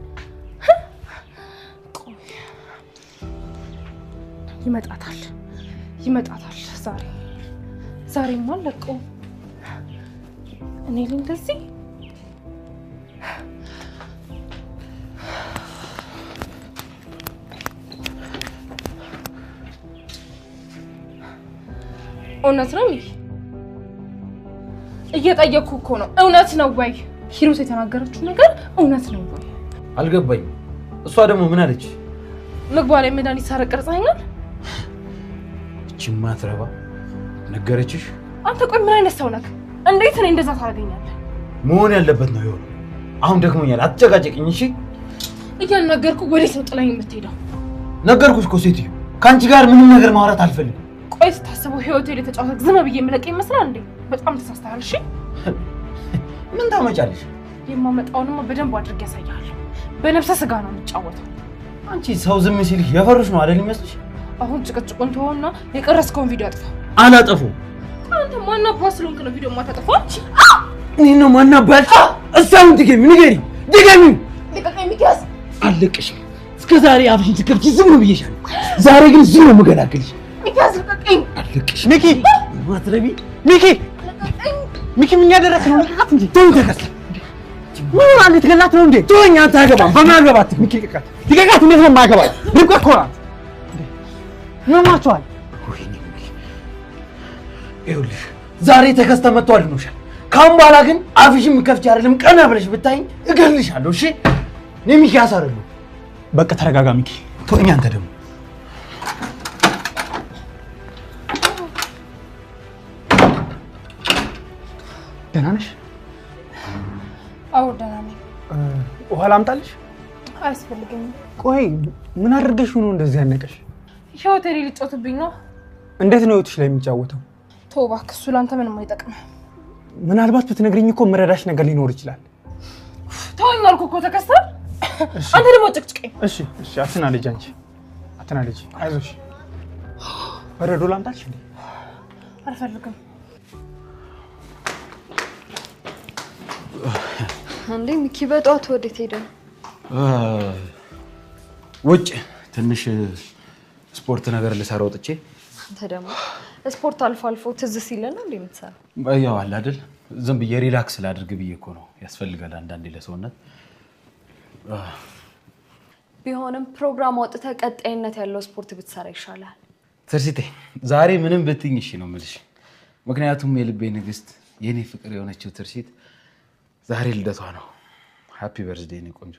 ይመጣታል። ዛሬማ አለቀው። እኔ ላይ እንደዚህ እውነት ነው ሚኪ? እየጠየቅኩ እኮ ነው። እውነት ነው ወይ? ሂሩት የተናገረችው ነገር እውነት ነው ወይ? አልገባኝም። እሷ ደግሞ ምን አለች? ምግቧ ላይ መድኃኒት ሳረቅ ቀርጻኛል። እቺማ ትረባ ነገረችሽ? አንተ ቆይ ምን አይነት ሰው ነህ? እንዴት እኔ እንደዛ ታደርገኛለህ? መሆን ያለበት ነው የሆነው። አሁን ደክሞኛል፣ አትጨቃጨቅኝ እሺ? እያናገርኩ ወዴት ነው ጥላኝ የምትሄደው? ነገርኩሽ እኮ ሴትዮ፣ ከአንቺ ጋር ምንም ነገር ማውራት አልፈልግም። ቆይ ስታስበው ህይወቴ ላይ ተጫወተክ ዝም ብዬ የምለቅ ይመስላል እንዴ? በጣም ተሳስተሃል። እሺ ምን ታመጫለሽ? የማመጣውንማ በደንብ አድርጌ ያሳያለሁ። በነፍሰ ስጋ ነው የምጫወተው። አንቺ ሰው ዝም ሲልሽ የፈሩሽ ነው አይደል ይመስልሽ? አሁን ጭቅጭቁን ተወውና የቀረስከውን ቪዲዮ አጥፋ። አላጠፋው። አንተ ማና ፓስሎንክ ነው ቪዲዮ ማታጠፋው? እኔ ነው ማና ባል? እሷን ትገሚ ንገሪ፣ ድገሚ። ልቀቀኝ ሚኪያስ። አለቅሽም። እስከ ዛሬ አፍሽን ትከፍቺ ዝም ብዬሻለሁ። ዛሬ ግን ዝም ነው የምገላግልሽ። ሚኪያስ ልቀቀኝ። አለቅሽ። ሚኪ ማትረቢ ሚኪ ልቀቀኝ። ሚኪ ምን ያደረክ ነው? ልቀቃት እንጂ። ተው ተከስ ምን ማለት ትገላት ነው እንዴ? ተወኝ። አንተ አገባም በማገባት ሚኪ ልቀቃት። ልቀቃት። እንዴት ነው የማገባት? ርብቃ እኮ ናት። ምን ማቸዋል? ወይኔ ይኸውልሽ ዛሬ ተከስተ መጥቷል ነውሻል። ካሁን በኋላ ግን አፍሽን ምከፍቺ አይደለም ቀና ብለሽ ብታይኝ እገልሻለሁ። እሺ እኔ ሚኪያስ አይደለሁ። በቃ ተረጋጋ ሚኪ። ተወኝ። አንተ ደግሞ ደህና ነሽ? አዎ ደህና ነኝ። ውሃ ላምጣልሽ? አያስፈልገኝም። ቆይ ምን አድርገሽ ነው እንደዚህ ያነቀሽ? ህይወቴ ላይ ሊጫወትብኝ ነው። እንዴት ነው ህይወትሽ ላይ የሚጫወተው? ተው እባክህ፣ እሱ ለአንተ ምንም አይጠቅምም። ምናልባት ብትነግሪኝ እኮ መረዳሽ ነገር ሊኖር ይችላል። ተወኝ አልኩህ እኮ ተከስተህ። አንተ ደግሞ ጭቅጭቀኝ። እሺ አትናደጂ አንቺ አትናደጂ። አይዞሽ። በረዶ ላምጣልሽ እንዴ? አልፈልግም። እንዴ ሚኪ በጧት ወዴት ሄደ? ውጭ ትንሽ ስፖርት ነገር ልሰራ ወጥቼ። አንተ ደግሞ ስፖርት አልፎ አልፎ ትዝ ሲለን ነው እንዴ የምትሰራው? ያው አለ አይደል ዝም ብዬ ሪላክስ ላድርግ ብዬ እኮ ነው። ያስፈልጋል አንዳንዴ ለሰውነት። ቢሆንም ፕሮግራም አውጥተህ ቀጣይነት ያለው ስፖርት ብትሰራ ይሻላል። ትርሲቴ ዛሬ ምንም ብትኝ እሺ ነው የምልሽ። ምክንያቱም የልቤ ንግስት የኔ ፍቅር የሆነችው ትርሲት ዛሬ ልደቷ ነው። ሃፒ በርዝዴይ ነው ቆንጆ።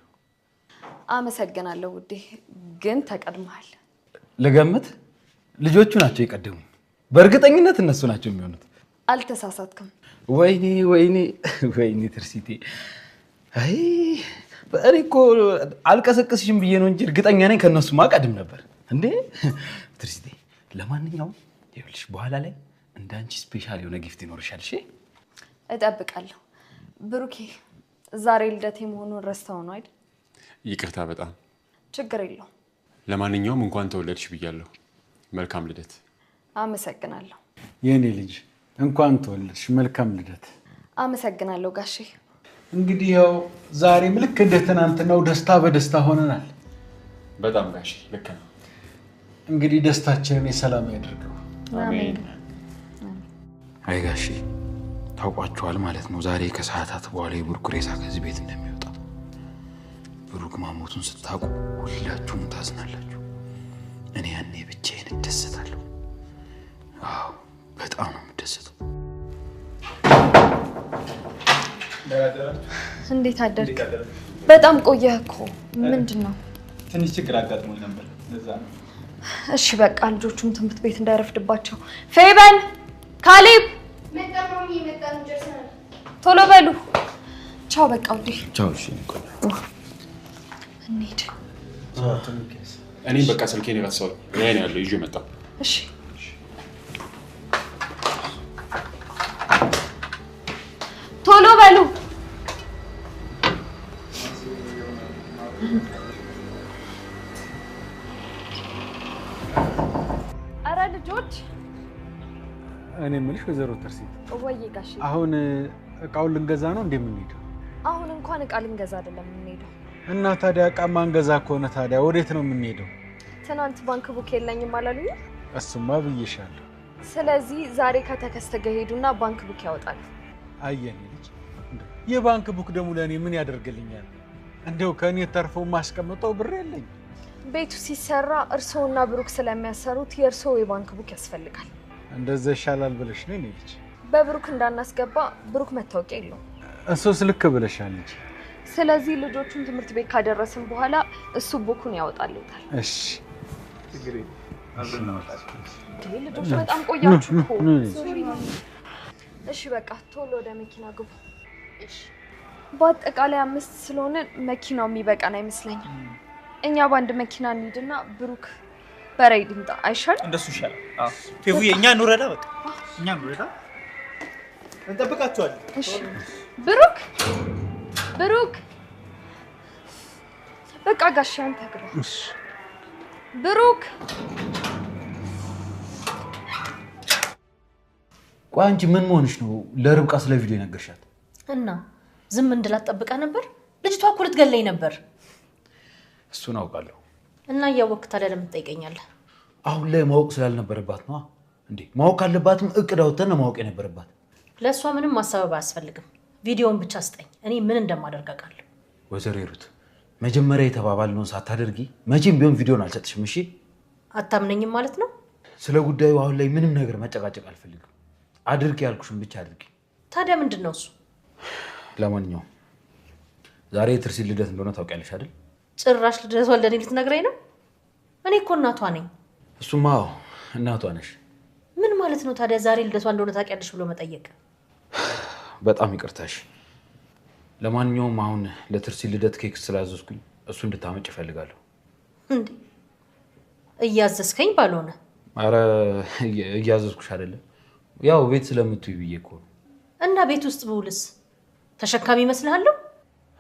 አመሰግናለሁ ውዴ፣ ግን ተቀድመሃል። ልገምት? ልጆቹ ናቸው የቀደሙኝ። በእርግጠኝነት እነሱ ናቸው የሚሆኑት። አልተሳሳትክም። ወይኔ ወይኔ ወይኔ ትርሲቴ፣ አይ እኔ እኮ አልቀሰቅስሽም ብዬ ነው እንጂ እርግጠኛ ነኝ ከነሱ ማቀድም ነበር እንዴ። ትርሲቴ ለማንኛውም ይኸውልሽ በኋላ ላይ እንዳንቺ ስፔሻል የሆነ ጊፍት ይኖርሻል። እሺ እጠብቃለሁ። ብሩኬ ዛሬ ልደቴ መሆኑን ረስተው ነው አይደል? ይቅርታ በጣም ችግር የለውም። ለማንኛውም እንኳን ተወለድሽ ብያለሁ። መልካም ልደት። አመሰግናለሁ የኔ ልጅ፣ እንኳን ተወለድሽ። መልካም ልደት። አመሰግናለሁ ጋሼ። እንግዲህ ያው ዛሬም ልክ እንደ ትናንትናው ደስታ በደስታ ሆነናል። በጣም ጋሼ ልክ ነው። እንግዲህ ደስታችንን የሰላም ያድርገው። አሜን። አይ ጋሼ ታውቋቸዋል ማለት ነው። ዛሬ ከሰዓታት በኋላ የብሩክ ሬሳ ከዚህ ቤት እንደሚወጣ። ብሩክ ማሞቱን ስታውቁ ሁላችሁም ታዝናላችሁ። እኔ ያኔ ብቻዬን እደሰታለሁ። አዎ በጣም ነው የምደሰተው። እንዴት አደርክ? በጣም ቆየህ እኮ። ምንድን ነው? ትንሽ ችግር አጋጥሞኝ ነበር ለዛ ነው። እሺ በቃ ልጆቹም ትምህርት ቤት እንዳይረፍድባቸው። ፌበን፣ ካሌብ ቶሎ በሉ። ቻው በቃ ውዴ። ቻው። እሺ እንሂድ። እኔም በቃ ስልኬን ረሳሁኝ። እኔ ያለው ይዤ መጣሁ። እሺ ቶሎ በሉ። አረ ልጆች እኔ የምልሽ ወይዘሮ ተርሲት ወይ ጋሽ አሁን እቃውን ልንገዛ ነው እንደምንሄደው? አሁን እንኳን እቃ ልንገዛ አይደለም የምንሄደው። እና ታዲያ እቃ ማንገዛ ከሆነ ታዲያ ወዴት ነው የምንሄደው? ትናንት ባንክ ቡክ የለኝም አላሉኝ? እሱማ ብዬሻለሁ። ስለዚህ ዛሬ ከተከስተ ጋር ሄዱና ባንክ ቡክ ያወጣሉ። አየኔ ልጅ የባንክ ቡክ ደግሞ ለእኔ ምን ያደርግልኛል? እንደው ከእኔ ተርፎ ማስቀምጠው ብር የለኝ። ቤቱ ሲሰራ እርስዎና ብሩክ ስለሚያሰሩት የእርስዎ የባንክ ቡክ ያስፈልጋል። እንደዛ ይሻላል ብለሽ ነው እኔ ልጅ? በብሩክ እንዳናስገባ ብሩክ መታወቂያ የለውም። እሱስ ልክ ብለሻል ልጅ። ስለዚህ ልጆቹን ትምህርት ቤት ካደረስን በኋላ እሱ ቡኩን ያወጣልታል። እሺ ልጆች በጣም ቆያችሁ እኮ። እሺ በቃ ቶሎ ወደ መኪና ግቡ። እሺ በአጠቃላይ 5 ስለሆነ መኪናው የሚበቃን አይመስለኝም። እኛ በአንድ መኪና እንሂድና ብሩክ በራይድ ይምጣ አይሻልም? እንደሱ ይሻላል። አዎ ፌቡዬ፣ እኛ እንውረዳ። በቃ እኛ እንውረዳ፣ እንጠብቃቸዋለን። እሺ ብሩክ በቃ ጋሽ አንተ ግባ። እሺ ብሩክ ቆይ አንቺ ምን መሆንሽ ነው ለርብቃ ስለ ቪዲዮ ነገርሻት? እና ዝም እንድላት ጠብቃ ነበር? ልጅቷ እኮ ልትገለኝ ነበር። እሱን አውቃለሁ። እና እያወቅህ ታዲያ ለምን ትጠይቀኛለህ? አሁን ላይ ማወቅ ስላልነበረባት ነው እንዴ? ማወቅ ካለባትም እቅድ አውጥተን ነው ማወቅ የነበረባት። ለእሷ ምንም ማሰበብ አያስፈልግም። ቪዲዮውን ብቻ ስጠኝ፣ እኔ ምን እንደማደርግ አውቃለሁ። ወይዘሮ ሂሩት መጀመሪያ የተባባልነውን ሳታደርጊ መቼም ቢሆን ቪዲዮን አልሰጥሽም። እሺ? አታምነኝም ማለት ነው? ስለ ጉዳዩ አሁን ላይ ምንም ነገር መጨቃጨቅ አልፈልግም። አድርጊ ያልኩሽም ብቻ አድርጊ። ታዲያ ምንድን ነው እሱ? ለማንኛውም ዛሬ የትርሲት ልደት እንደሆነ ታውቂያለሽ አይደል? ጭራሽ ልደት ወልደኔ ልትነግረኝ ነው? እኔ እኮ እናቷ ነኝ። እሱማ እናቷ ነሽ። ምን ማለት ነው ታዲያ ዛሬ ልደቷ እንደሆነ ታውቂያለሽ ብሎ መጠየቅ? በጣም ይቅርታሽ። ለማንኛውም አሁን ለትርሲት ልደት ኬክ ስላዘዝኩኝ እሱ እንድታመጭ እፈልጋለሁ። እንዴ እያዘዝከኝ ባልሆነ? አረ እያዘዝኩሽ አይደለም፣ ያው ቤት ስለምትይ ብዬ እኮ ነው። እና ቤት ውስጥ ብውልስ ተሸካሚ ይመስልሃለሁ?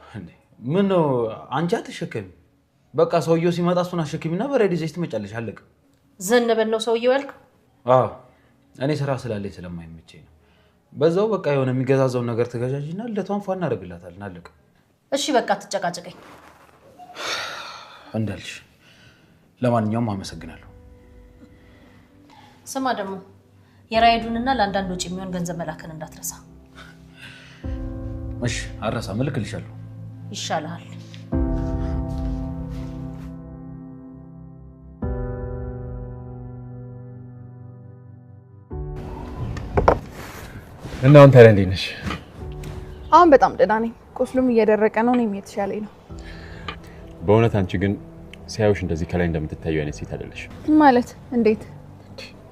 እንዴ ምን ነው አንቺ አትሸከሚ። በቃ ሰውየው ሲመጣ እሱን አሸክሚና በሬድ ይዘሽ ትመጫለሽ። አለቀ። ዘነበን ነው ሰውየው ያልከው? አዎ እኔ ስራ ስላለኝ ስለማይመቸኝ ነው። በዛው በቃ የሆነ የሚገዛዛውን ነገር ተገዛዥና ልደቷን ፏ እናደርግላታለን። አለቀ። እሺ በቃ ትጨቃጨቀኝ እንዳልሽ። ለማንኛውም አመሰግናለሁ። ስማ ደግሞ የራይዱንና ለአንዳንድ ወጪ የሚሆን ገንዘብ መላክን እንዳትረሳ። እሺ አረሳም፣ እልክልሻለሁ። ይሻልሃል። እና አሁን ታዲያ እንዴት ነሽ? አሁን በጣም ደህና ነኝ። ቁስሉም እየደረቀ ነው። እኔም የተሻለኝ ነው። በእውነት አንቺ ግን ሲያዩሽ እንደዚህ ከላይ እንደምትታዩ አይነት ሴት አይደለሽ። ማለት እንዴት?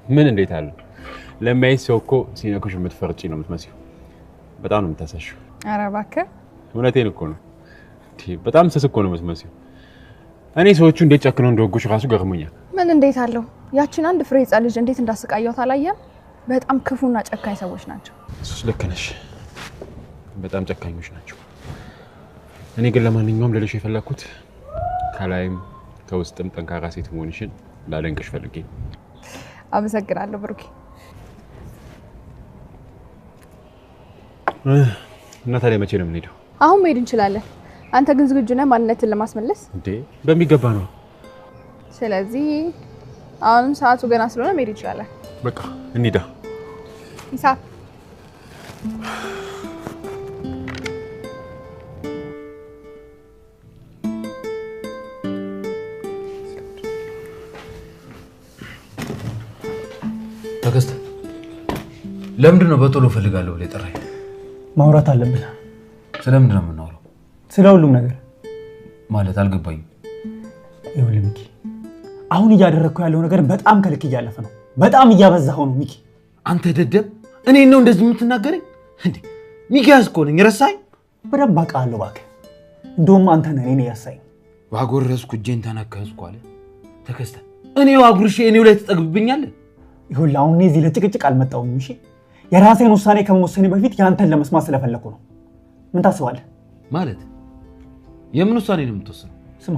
ምን እንዴት አለ? ለማይስ ሰው እኮ ሲነኩሽ የምትፈርጪ ነው የምትመስዩ። በጣም ነው የምታሳሽው። ኧረ እባክህ እውነቴን እኮ ነው። በጣም ስስ እኮ ነው የምትመስዩ። እኔ ሰዎቹ እንዴት ጨክነው እንደወጉሽ ራሱ ገርሞኛል። ምን እንዴት አለው? ያቺን አንድ ፍሬ ህፃን ልጅ እንዴት እንዳሰቃየኋት አላየህም? በጣም ክፉና ጨካኝ ሰዎች ናቸው። እሱስ ልክ ነሽ። በጣም ጨካኞች ናቸው። እኔ ግን ለማንኛውም ልልሽ የፈለኩት ከላይም ከውስጥም ጠንካራ ሴት መሆንሽን ላደንቅሽ ፈልጌ። አመሰግናለሁ ብሩኬ። እና ታዲያ መቼ ነው የምንሄደው? አሁን መሄድ እንችላለን። አንተ ግን ዝግጁ ነህ ማንነትን ለማስመለስ? እንዴ በሚገባ ነው። ስለዚህ አሁንም ሰዓቱ ገና ስለሆነ መሄድ እንችላለን። በቃ እንሂዳ። ሂሳብ ተከስተ ለምንድን ነው በቶሎ ፈልጋለሁ ብለህ ጠራኝ? ማውራት አለብን። ስለምንድን ነው የምናወራው? ስለ ሁሉም ነገር ማለት አልገባኝም። ይኸውልህ ሚኪ፣ አሁን እያደረግኩ ያለው ነገር በጣም ከልክ እያለፈ ነው። በጣም እያበዛኸው ነው ሚኪ። አንተ ደደብ፣ እኔን ነው እንደዚህ የምትናገረኝ እንዴ? ሚኪያስ እኮ ነኝ፣ ረሳኝ? በደንብ አውቃለሁ እባክህ። እንደውም አንተ ነህ እኔን ያሳኝ። ባጎረስኩ እጄን ተነከስኩ አለ ተከስተ። እኔው አጉርሼ እኔው ላይ ትጠግብብኛለህ? ይኸውልህ አሁን እዚህ ለጭቅጭቅ አልመጣሁም። እሺ የራሴን ውሳኔ ከመወሰኔ በፊት ያንተን ለመስማት ስለፈለኩ ነው። ምን ታስባለህ? ማለት የምን ውሳኔ ነው የምትወስነው? ስማ፣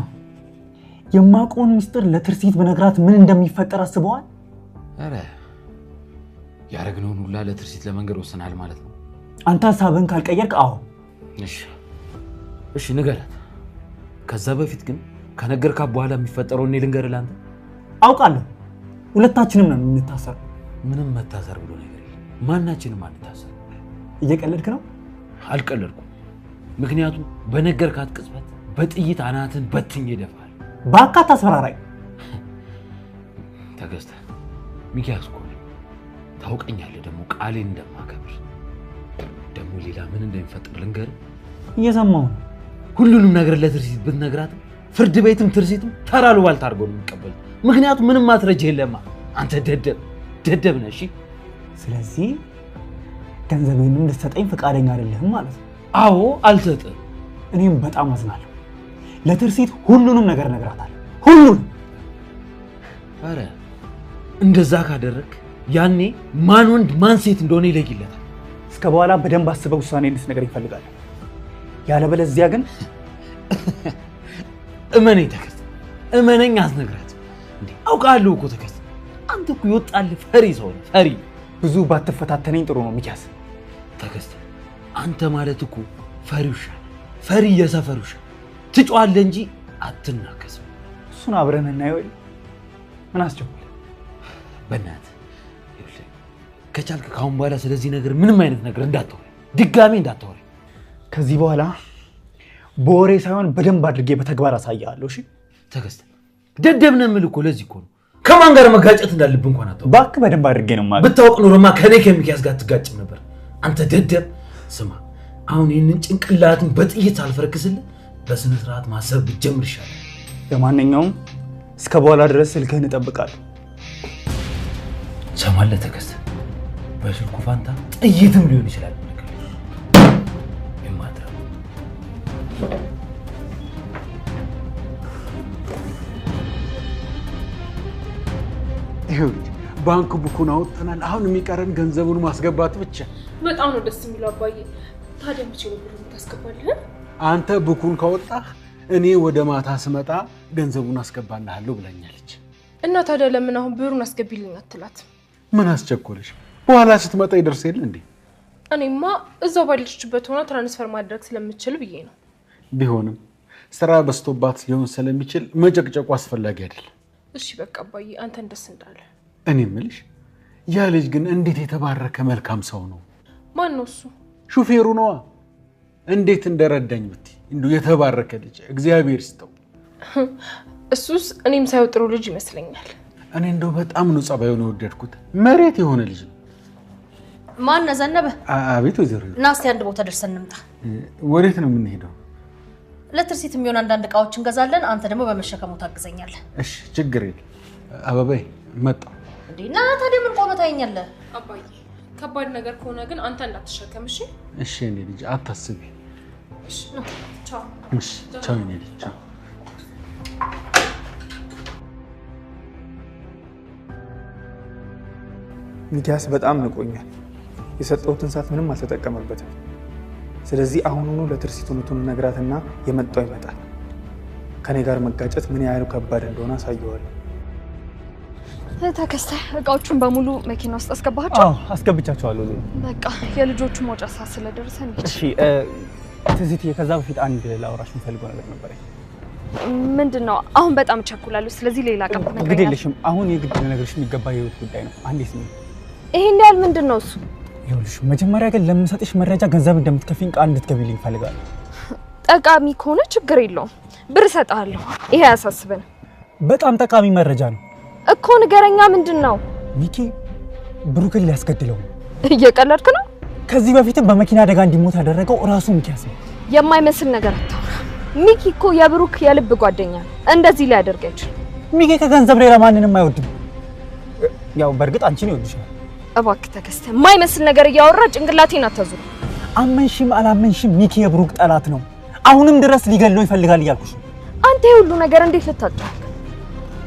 የማውቀውን ሚስጥር ለትርሲት በነግራት ምን እንደሚፈጠር አስበዋል? አረ ያረግነውን ሁላ ለትርሲት ለመንገር ወሰናል ማለት ነው። አንተ ሀሳብህን ካልቀየርክ አዎ። እሺ ንገራት። ከዛ በፊት ግን ከነገርካት በኋላ የሚፈጠረውን እኔ ልንገርህ ለአንተ። አውቃለሁ ሁለታችንም ነው የምንታሰረው። ምንም መታሰር ብሎ ነገር የለም። ማናችንም አንታሰር። እየቀለድክ ነው? አልቀለድኩም። ምክንያቱም በነገርካት ቅጽበት በጥይት አናትን በትኝ ይደፋል። ባካት አስፈራራኝ። ተገዝተ ሚኪያስ እኮ ነኝ። ታውቀኛለህ ደግሞ ቃሌን እንደማከብር። ደግሞ ሌላ ምን እንደሚፈጠር ልንገርህ? እየሰማሁ ነው። ሁሉንም ነገር ለትርሲት ብትነግራት ፍርድ ቤትም ትርሲትም ተራሉ ባልታ አድርገው ነው የሚቀበል። ምክንያቱም ምንም ማስረጃ የለማ። አንተ ደደብ ነህ። እሺ ስለዚህ ገንዘቤንም ልትሰጠኝ ፈቃደኛ አይደለህም ማለት ነው? አዎ አልሰጥም። እኔም በጣም አዝናለሁ። ለትርሲት ሁሉንም ነገር እነግራታለሁ። ሁሉንም። አረ እንደዛ ካደረክ ያኔ ማን ወንድ ማን ሴት እንደሆነ ይለይለታል። እስከ በኋላ በደንብ አስበህ ውሳኔ እንድትነግረኝ እፈልጋለሁ። ያለበለዚያ ግን እመነኝ ተከስተ፣ እመነኝ አትነግራት። እንዴ አውቃለሁ እኮ ተከስተ፣ አንተ እኮ ይወጣልህ ፈሪ ሰው ነህ። ፈሪ። ብዙ ባትፈታተነኝ ጥሩ ነው ሚኪያስ። ተከስተ አንተ ማለት እኮ ፈሪ ውሻ፣ ፈሪ የሰፈር ውሻ። ትጮኻለህ እንጂ አትናከስም። እሱን አብረን እናየው። ምን አስቸኮለ? በእናትህ ይኸውልህ፣ ከቻልክ ካሁን በኋላ ስለዚህ ነገር ምንም አይነት ነገር እንዳታወራ፣ ድጋሜ እንዳታወራ። ከዚህ በኋላ በወሬ ሳይሆን በደንብ አድርጌ በተግባር አሳያለሁ። እሺ ተከስተ፣ ደደብ ነህ የምልህ እኮ ለዚህ እኮ ነው። ከማን ጋር መጋጨት እንዳለብህ እንኳን አታውቅም። እባክህ በደንብ አድርጌ ነው ማለት። ብታውቅ ኖሮማ ከኔ ከሚኪያስ ጋር ትጋጭም ነበር። አንተ ደደብ። ስማ አሁን ይህንን ጭንቅላትን በጥይት አልፈረክስልህ፣ በስነ ስርዓት ማሰብ ብትጀምር ይሻላል። ለማንኛውም እስከ በኋላ ድረስ ስልክህን እጠብቃለሁ። ሰማለህ ተከስተ፣ በስልኩ ፋንታ ጥይትም ሊሆን ይችላል። ይኸውልህ ባንክ ቡኩን አውጥተናል። አሁን የሚቀረን ገንዘቡን ማስገባት ብቻ። በጣም ነው ደስ የሚለው አባዬ። ታዲያ መቼ ነው ብሩን ታስገባለህ? አንተ ቡኩን ካወጣህ እኔ ወደ ማታ ስመጣ ገንዘቡን አስገባልሃለሁ ብላኛለች። እና ታዲያ ለምን አሁን ብሩን አስገቢልኝ አትላት? ምን አስቸኮለሽ? በኋላ ስትመጣ ይደርስ የለ እንዴ? እኔማ እዛው ባለችበት ሆና ትራንስፈር ማድረግ ስለምችል ብዬ ነው። ቢሆንም ስራ በዝቶባት ሊሆን ስለሚችል መጨቅጨቁ አስፈላጊ አይደለም። እሺ በቃ አባዬ፣ አንተን ደስ እንዳለ። እኔ የምልሽ ያ ልጅ ግን እንዴት የተባረከ መልካም ሰው ነው። ማን ነው እሱ? ሹፌሩ ነዋ። እንዴት እንደረዳኝ ብትይ፣ እንዲሁ የተባረከ ልጅ እግዚአብሔር ይስጠው። እሱስ እኔም ሳይው ጥሩ ልጅ ይመስለኛል። እኔ እንደው በጣም ነው ጸባዩን የወደድኩት። መሬት የሆነ ልጅ ነው። ማን ዘነበ? አቤት ወይዘሮ። እና እስቲ አንድ ቦታ ደርሰን እንምጣ። ወዴት ነው የምንሄደው? ለትርሲት የሚሆን አንዳንድ እቃዎች እንገዛለን። አንተ ደግሞ በመሸከሙ ታግዘኛለህ። እሺ ችግር የለም። አበባዬ መጣሁ። እና ታዲያ ምን ቆመህ ታየኛለህ? አባዬ ከባድ ነገር ከሆነ ግን አንተ እንዳትሸከም። እሺ እሺ የኔ ልጅ አታስቢ። እሺ ቻው። እሺ ቻው የኔ ልጅ ቻው። ሚኪያስ በጣም ንቆኛል። የሰጠሁትን ሰዓት ምንም አልተጠቀመበትም። ስለዚህ አሁኑኑ ለትርሲት እውነቱን ነግራትና የመጣው ይመጣል። ከኔ ጋር መጋጨት ምን ያህል ከባድ እንደሆነ አሳየዋለሁ። ተከስተ እቃዎቹን በሙሉ መኪና ውስጥ አስገባቸው? አዎ አስገብቻቸዋለሁ። በቃ የልጆቹ መውጫ ሰዓት ስለደረሰ እንሂድ። እሺ ትዝትዬ፣ ከዛ በፊት አንድ ላውራሽ የምፈልገው ነገር ነበረኝ። ምንድን ነው? አሁን በጣም እቸኩላለሁ። ስለዚህ ሌላ ቀን ግድ የለሽም። አሁን የግድ ልነግርሽ የሚገባ የህይወት ጉዳይ ነው። አንዴ ስሚ። ይሄን ያህል ምንድን ነው እሱ? ይኸውልሽ መጀመሪያ ግን ለምሰጥሽ መረጃ ገንዘብ እንደምትከፊኝ ቃል እንድትገቢልኝ ፈልጋለሁ። ጠቃሚ ከሆነ ችግር የለውም ብር እሰጥሃለሁ። ይሄ አያሳስብን። በጣም ጠቃሚ መረጃ ነው እኮ ንገረኛ። ምንድነው? ሚኪ ብሩክን ሊያስገድለው ነው። እየቀለድክ ነው? ከዚህ በፊትም በመኪና አደጋ እንዲሞት ያደረገው ራሱ ሚኪያስ ነው። የማይመስል ነገር አታውራ። ሚኪ እኮ የብሩክ የልብ ጓደኛ ነው። እንደዚህ ሊያደርግ አይችልም። ሚኪ ከገንዘብ ሌላ ማንንም አይወድም። ያው በእርግጥ አንቺን ይወድሻል። እባክህ ተከስተ የማይመስል ነገር እያወራ ጭንቅላቴን አታዙር። አመንሽም አላመንሽም ሚኪ የብሩክ ጠላት ነው። አሁንም ድረስ ሊገለው ይፈልጋል እያልኩሽ። አንተ ሁሉ ነገር እንዴት ልታጣቅ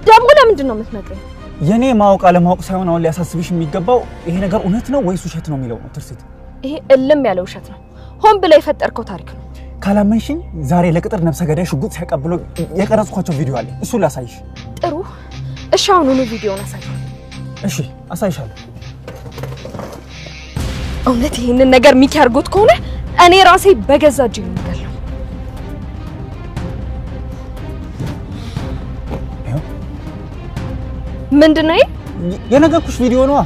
ደግሞ? ለምንድን ነው የምትነግረኝ? የኔ ማወቅ አለማወቅ ሳይሆን አሁን ሊያሳስብሽ የሚገባው ይሄ ነገር እውነት ነው ወይስ ውሸት ነው የሚለው ነው ትርሲት። ይሄ እልም ያለ ውሸት ነው። ሆን ብላ የፈጠርከው ታሪክ ነው። ካላመንሽኝ ዛሬ ለቅጥር ነፍሰ ገዳይ ሽጉጥ ሲያቀብለው የቀረጽኳቸው ቪዲዮ አለ። እሱን ላሳይሽ። ጥሩ እሺ፣ አሁኑኑ ቪዲዮውን አሳይ። እሺ አሳይሻለሁ። እውነት ይሄንን ነገር ሚኪ አድርጎት ከሆነ እኔ ራሴ በገዛ እጄ ነው የምገለው። ምንድነው? የነገርኩሽ ቪዲዮ ነው።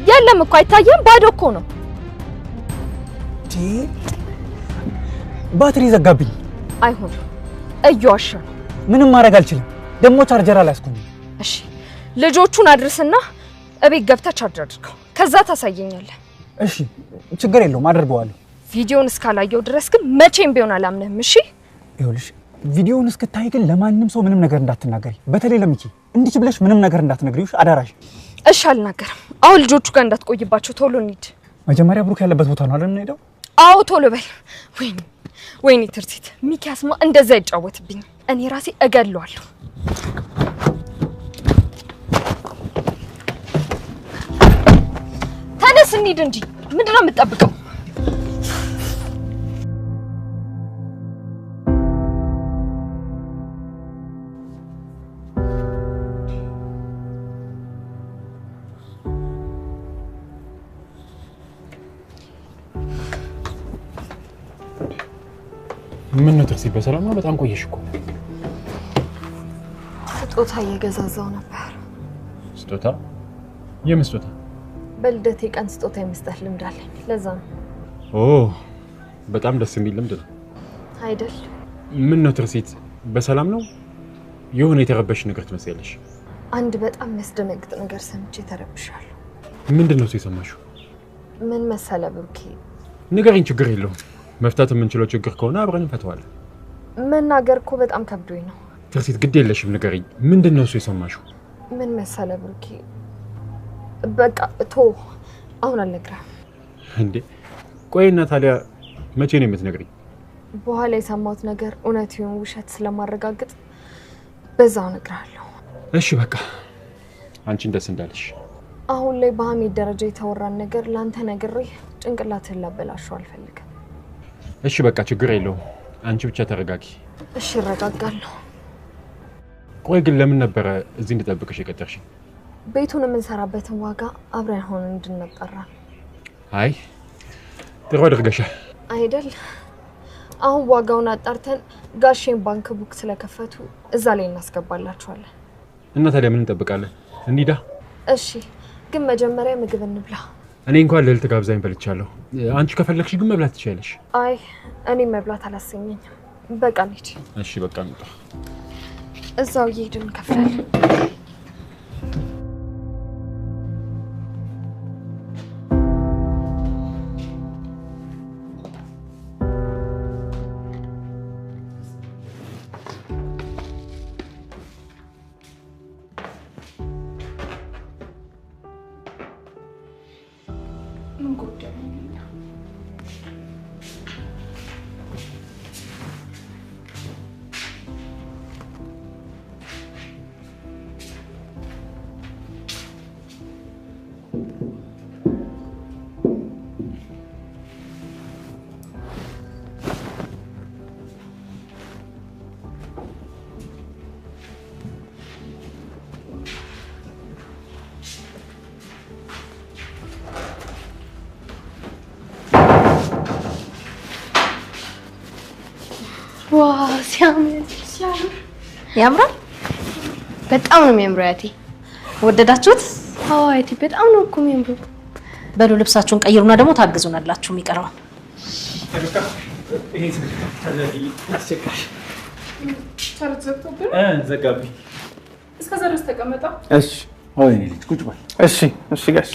የለም እኮ አይታየም፣ ባዶ እኮ ነው። ባትሪ ዘጋብኝ። አይሆንም፣ እየዋሸ ነው። ምንም ማድረግ አልችልም። ደግሞ ቻርጀር አላስኩኝ። እሺ ልጆቹን አድርስና እቤት ገብተህ ቻርጅ አድርገው፣ ከዛ ታሳየኛለህ። እሺ ችግር የለውም አድርገዋለሁ። ቪዲዮውን እስካላየው ድረስ ግን መቼም ቢሆን አላምንህም። እሺ ይኸውልሽ ቪዲዮውን እስክታይ ግን ለማንም ሰው ምንም ነገር እንዳትናገሪ፣ በተለይ ለሚኪ እንዲህ ብለሽ ምንም ነገር እንዳትነግሪው አዳራሽ። እሺ አልናገርም። አሁን ልጆቹ ጋር እንዳትቆይባቸው ቶሎ እንሂድ። መጀመሪያ ብሩክ ያለበት ቦታ ነው አይደል የምንሄደው? አዎ ቶሎ በል። ወይኔ ትርሲት፣ ሚኪያስማ እንደዛ ይጫወትብኝ፣ እኔ ራሴ እገለዋለሁ። ተነስ እንሂድ እንጂ ምንድነው የምትጠብቀው? ምን ነው ትርሲት፣ በሰላም ነው? በጣም ቆየሽ እኮ። ስጦታ እየገዛዛው ነበር። ስጦታ? የምን ስጦታ? በልደቴ ቀን ስጦታ የመስጠት ልምድ አለኝ፣ ለዛ ነው። ኦ በጣም ደስ የሚል ልምድ ነው አይደል? ምን ነው ትርሲት፣ በሰላም ነው? የሆነ የተረበሽ ነገር ትመስያለሽ። አንድ በጣም የሚያስደነግጥ ነገር ሰምቼ ተረብሻለሁ። ምንድን ነው የሰማሽው? ምን መሰለ ብሩኬ፣ ንገሪኝ። ችግር የለውም፣ መፍታት የምንችለው ችግር ከሆነ አብረን እንፈታዋለን። መናገር እኮ በጣም ከብዶኝ ነው። ትርሲት ግድ የለሽም፣ ንገሪኝ። ምንድን ነው የሰማሽው? ምን መሰለ ብሩኬ፣ በቃ አሁን አልነግርህም። እንዴ ቆይና ታዲያ መቼ ነው የምትነግሪኝ? በኋላ የሰማሁት ነገር እውነት ይሁን ውሸት ስለማረጋግጥ በዛው እነግርሃለሁ። እሺ በቃ አንቺን ደስ እንዳለሽ። አሁን ላይ በሀሜት ደረጃ የተወራን ነገር ላንተ ነግሬ ጭንቅላትህን ላበላሸው አልፈልግም። እሺ በቃ ችግር የለውም፣ አንቺ ብቻ ተረጋጊ። እሺ እረጋጋለሁ። ቆይ ግን ለምን ነበረ እዚህ እንድጠብቅሽ የቀጠርሽኝ? ቤቱን የምንሰራበትን ዋጋ አብረን ሆነን እንድንጠራ። አይ ጥሩ አድርገሻል አይደል? አሁን ዋጋውን አጣርተን ጋሼን ባንክ ቡክ ስለከፈቱ እዛ ላይ እናስገባላችኋለን። እና ታዲያ ምን እንጠብቃለን? እንሂዳ። እሺ ግን መጀመሪያ ምግብ እንብላ። እኔ እንኳን ልዕልት ጋብዛኝ በልቻለሁ። አንቺ ከፈለግሽ ግን መብላት ትችያለሽ። አይ እኔ መብላት አላሰኘኝም። በቃ እንሂድ። እሺ በቃ እንውጣ። እዛው እየሄድን እንከፍላለን። ዋው ሲያምር ያምራል። በጣም ነው የሚያምረው። አያቴ ወደዳችሁት? አዎ አያቴ በጣም ነው እኮ የሚያምረው። በሉ ልብሳችሁን ቀይሩና ደግሞ ታግዙናላችሁ የሚቀረው። ዘጋቢ እስከዛ ድረስ ተቀመጣ። እሺ ወይኔ ልጅ ቁጭ በል። እሺ እሺ ጋሽ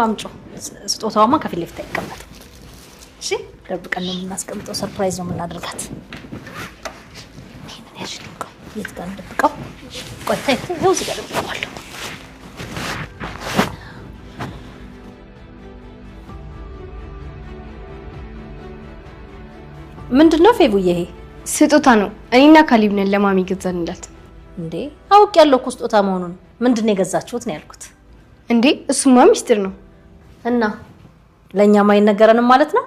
አምጪ። ስጦታዋማ ከፊት ለፊት አይቀመጥም። እሺ ደብቀን ነው የምናስቀምጠው። ሰርፕራይዝ ነው የምናደርጋት። ይሄንን ያሽ ነው የት ጋር እንደብቀው? ቆይ ታይ ነው እዚህ ጋር ደብቀዋለሁ። ምንድነው ፌቡዬ? ይሄ ስጦታ ነው። እኔና ካሊብ ነን ለማሚ ገዛንላት። እንዴ አውቅ ያለው እኮ ስጦታ መሆኑን። ምንድነው የገዛችሁት ነው ያልኩት። እንዴ እሱማ ሚስጥር ነው። እና ለእኛም አይነገረንም ማለት ነው?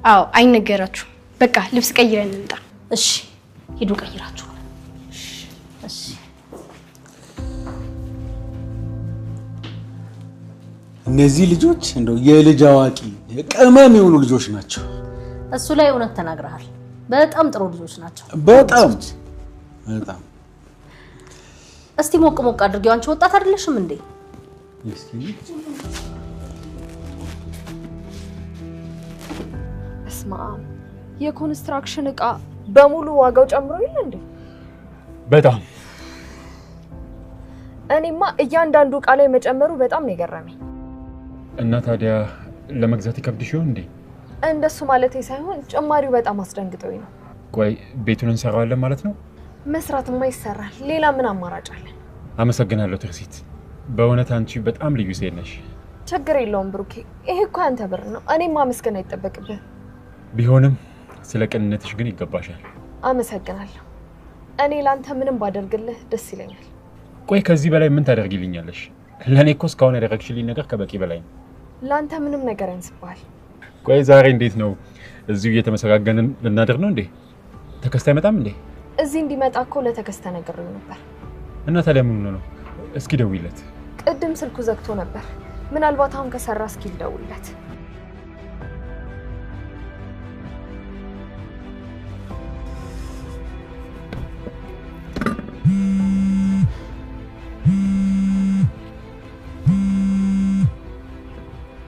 አዎ አይነገራችሁ። በቃ ልብስ ቀይረን እንምጣ። እሺ ሂዱ ቀይራችሁ። እሺ እነዚህ ልጆች እንደው የልጅ አዋቂ ቅመም የሆኑ ልጆች ናቸው። እሱ ላይ እውነት ተናግረሃል። በጣም ጥሩ ልጆች ናቸው። በጣም እስቲ ሞቅ ሞቅ አድርጊው። አንቺ ወጣት አይደለሽም እንዴ? እስማ የኮንስትራክሽን እቃ በሙሉ ዋጋው ጨምሮ ይል እንዴ? በጣም እኔማ እያንዳንዱ እቃ ላይ መጨመሩ በጣም ነው የገረመኝ። እና ታዲያ ለመግዛት ይከብድሽ ይሆን እንዴ? እንደሱ ማለቴ ሳይሆን ጭማሪው በጣም አስደንግጦኝ ነው። ቆይ ቤቱን እንሰራዋለን ማለት ነው? መስራትማ ይሰራል። ሌላ ምን አማራጭ አለ? አመሰግናለሁ ትርሲት። በእውነት አንቺ በጣም ልዩ ሴት ነሽ። ችግር የለውም ብሩኬ። ይሄ እኮ ያንተ ብር ነው። እኔም ማመስገን አይጠበቅብህ። ቢሆንም ስለ ቅንነትሽ ግን ይገባሻል። አመሰግናለሁ። እኔ ላንተ ምንም ባደርግልህ ደስ ይለኛል። ቆይ ከዚህ በላይ ምን ታደርጊልኛለሽ? ለኔ እኮ እስካሁን ያደረግሽልኝ ነገር ከበቂ በላይ ነው። ላንተ ምንም ነገር ያንስብሃል። ቆይ ዛሬ እንዴት ነው? እዚሁ እየተመሰጋገንን ልናደር ነው እንዴ? ተከስታ አይመጣም እንዴ? እዚህ እንዲመጣ እኮ ለተከስተ ነግሬው ነበር። እና ታዲያ ምን ነው? እስኪ ደውይለት። ቅድም ስልኩ ዘግቶ ነበር። ምናልባት አሁን ከሰራ እስኪ ልደውልለት።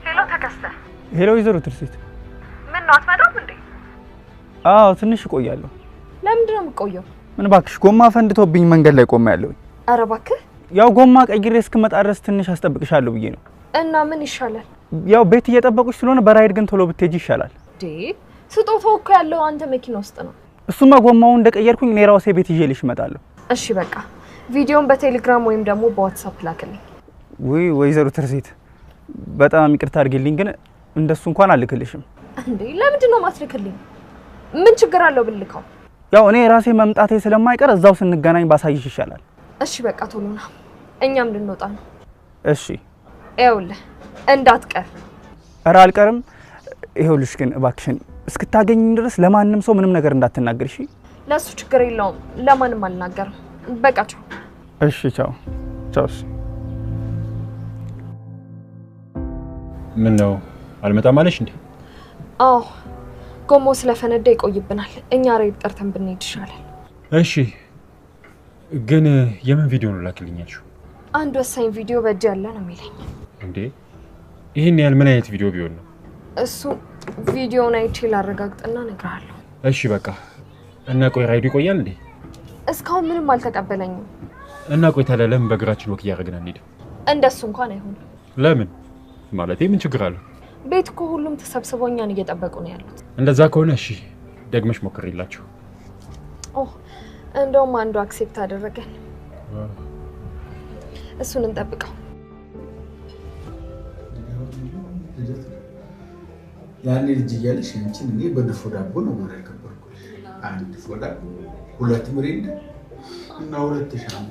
ሄሎ ተከስተ። ሄሎ ወይዘሮ ትርሲት። ምን ነው አትመጣም እንዴ? አዎ ትንሽ እቆያለሁ። ለምንድን ነው የምትቆየው? ምን እባክሽ ጎማ ፈንድቶብኝ መንገድ ላይ ቆሜ ያለሁኝ። ኧረ እባክህ። ያው ጎማ ቀይሬ እስክመጣ ድረስ ትንሽ አስጠብቅሻለሁ ብዬ ነው። እና ምን ይሻላል? ያው ቤት እየጠበቁሽ ስለሆነ በራይድ ግን ቶሎ ብትሄጂ ይሻላል። ዴ ስጦታው እኮ ያለው አንተ መኪና ውስጥ ነው። እሱማ ጎማውን እንደቀየርኩኝ እኔ ራሴ ቤት ይዤልሽ እመጣለሁ። እሺ በቃ ቪዲዮን በቴሌግራም ወይም ደግሞ በዋትስአፕ ላክልኝ። ውይ ወይዘሮ ትርሲት በጣም ይቅርታ አድርጊልኝ፣ ግን እንደሱ እንኳን አልክልሽም። እንዴ ለምንድን ነው ማትልክልኝ? ምን ችግር አለው ብልከው? ያው እኔ ራሴ መምጣቴ ስለማይቀር እዛው ስንገናኝ ባሳይሽ ይሻላል። እሺ በቃ ቶሎ ና፣ እኛም ልንወጣ ነው። እሺ ይኸውልህ እንዳትቀር። ኧረ አልቀርም። ይኸውልሽ ግን እባክሽን እስክታገኝ ድረስ ለማንም ሰው ምንም ነገር እንዳትናገር እሺ? ለሱ ችግር የለውም፣ ለማንም አልናገርም። በቃ ቻው። እሺ ቻው ቻው። ምን ነው አልመጣም አለሽ እንዴ? አዎ ጎማው ስለፈነዳ ይቆይብናል። እኛ ሬድ ጠርተን ብንሄድ ይሻላል። እሺ ግን የምን ቪዲዮ ነው ላክልኛልሽው? አንድ ወሳኝ ቪዲዮ በእጅ ያለ ነው የሚለኝ። እንዴ ይሄን ያህል ምን አይነት ቪዲዮ ቢሆን ነው? እሱ ቪዲዮውን አይቼ ላረጋግጥና እነግርሃለሁ። እሺ በቃ እና ቆይ ራይዱ ይቆያል እንዴ? እስካሁን ምንም አልተቀበለኝም። እና ቆይ ታዲያ ለምን በእግራችን ወክ እያደረግን አንሄድም? እንደሱ እንኳን አይሆንም። ለምን ማለቴ ምን ችግር አለው? ቤት እኮ ሁሉም ተሰብስበው እኛን እየጠበቁ ነው ያሉት። እንደዛ ከሆነ እሺ ደግመሽ ሞክሪላችሁ። ኦ እንደውም አንዱ አክሴፕት አደረገን። እሱን እንጠብቀው። ያኔ ልጅ እያለሽ አንቺን እኔ በድፎ ዳቦ ነው ወራ ያከበርኩልሽ። አንድ ድፎ ዳቦ፣ ሁለት ምሪንዳ እና ሁለት ሻማ።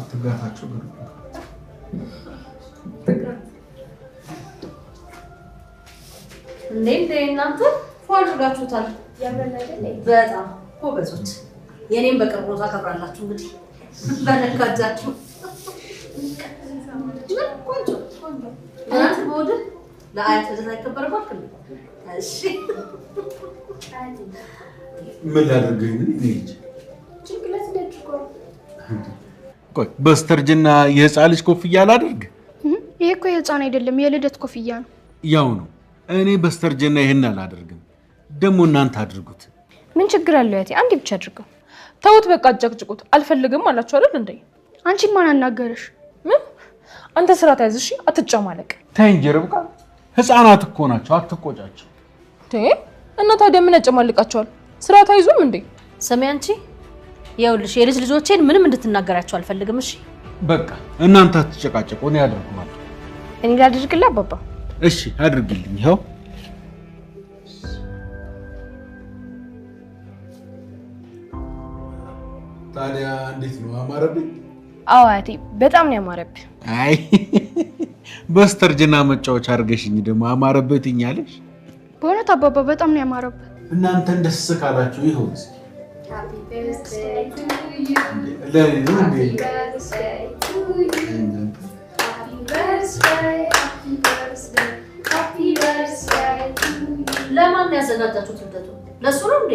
ትጋታቸው ግን እንዴ እናንተ ፏልጋችሁታል። በጣም ጎበዞች። የኔም በቅርቡ ታከብራላችሁ እንግዲህ በነካጃችሁ ቆንጆ አንተ ቦድ ለአያት ዘዛ ይከበር ባክል እሺ ምን ላድርገኝ ልጅ ጭንቅላት ደድቆ ቆይ በስተርጅና የህፃን ልጅ ኮፍያ አላደርግ ይሄ እኮ የህፃን አይደለም የልደት ኮፍያ ነው ያው ነው እኔ በስተርጅና ይሄን አላደርግም ደሞ እናንተ አድርጉት ምን ችግር አለው ያቲ አንዴ ብቻ አድርገው ተውት በቃ አጨቅጭቁት አልፈልግም አላችሁ አይደል እንዴ አንቺ ማን አናገረሽ ምን አንተ ስራ ታይዝ እሺ አትጨማለቅ ተይ እንጂ ርብቃ ህፃናት እኮ ናቸው አትቆጫቸው እና ታዲያ ምን ያጨማልቃቸዋል ስራ ታይዙም እንዴ ሰሚ አንቺ ይኸውልሽ የልጅ ልጆቼን ምንም እንድትናገራቸው አልፈልግም እሺ በቃ እናንተ አትጨቃጨቁ እኔ አድርጉማለሁ እኔ ላድርግልህ አባባ እሺ አድርግልኝ ይኸው ታዲያ እንዴት ነው አማረብኝ አዎ አያቴ በጣም ነው ያማረብኝ አይ በስተርጅና መጫወቻ አድርገሽኝ ደግሞ አማረብኝኛለሽ በእውነት አባባ በጣም ነው ያማረብኝ እናንተ ደስ ካላችሁ ይሁን እስኪ Happy birthday to you. Happy birthday to you. Happy birthday, happy birthday, happy birthday to you. ለማን ያዘጋጃችሁት ልደቱ? ለሱ ነው እንዴ?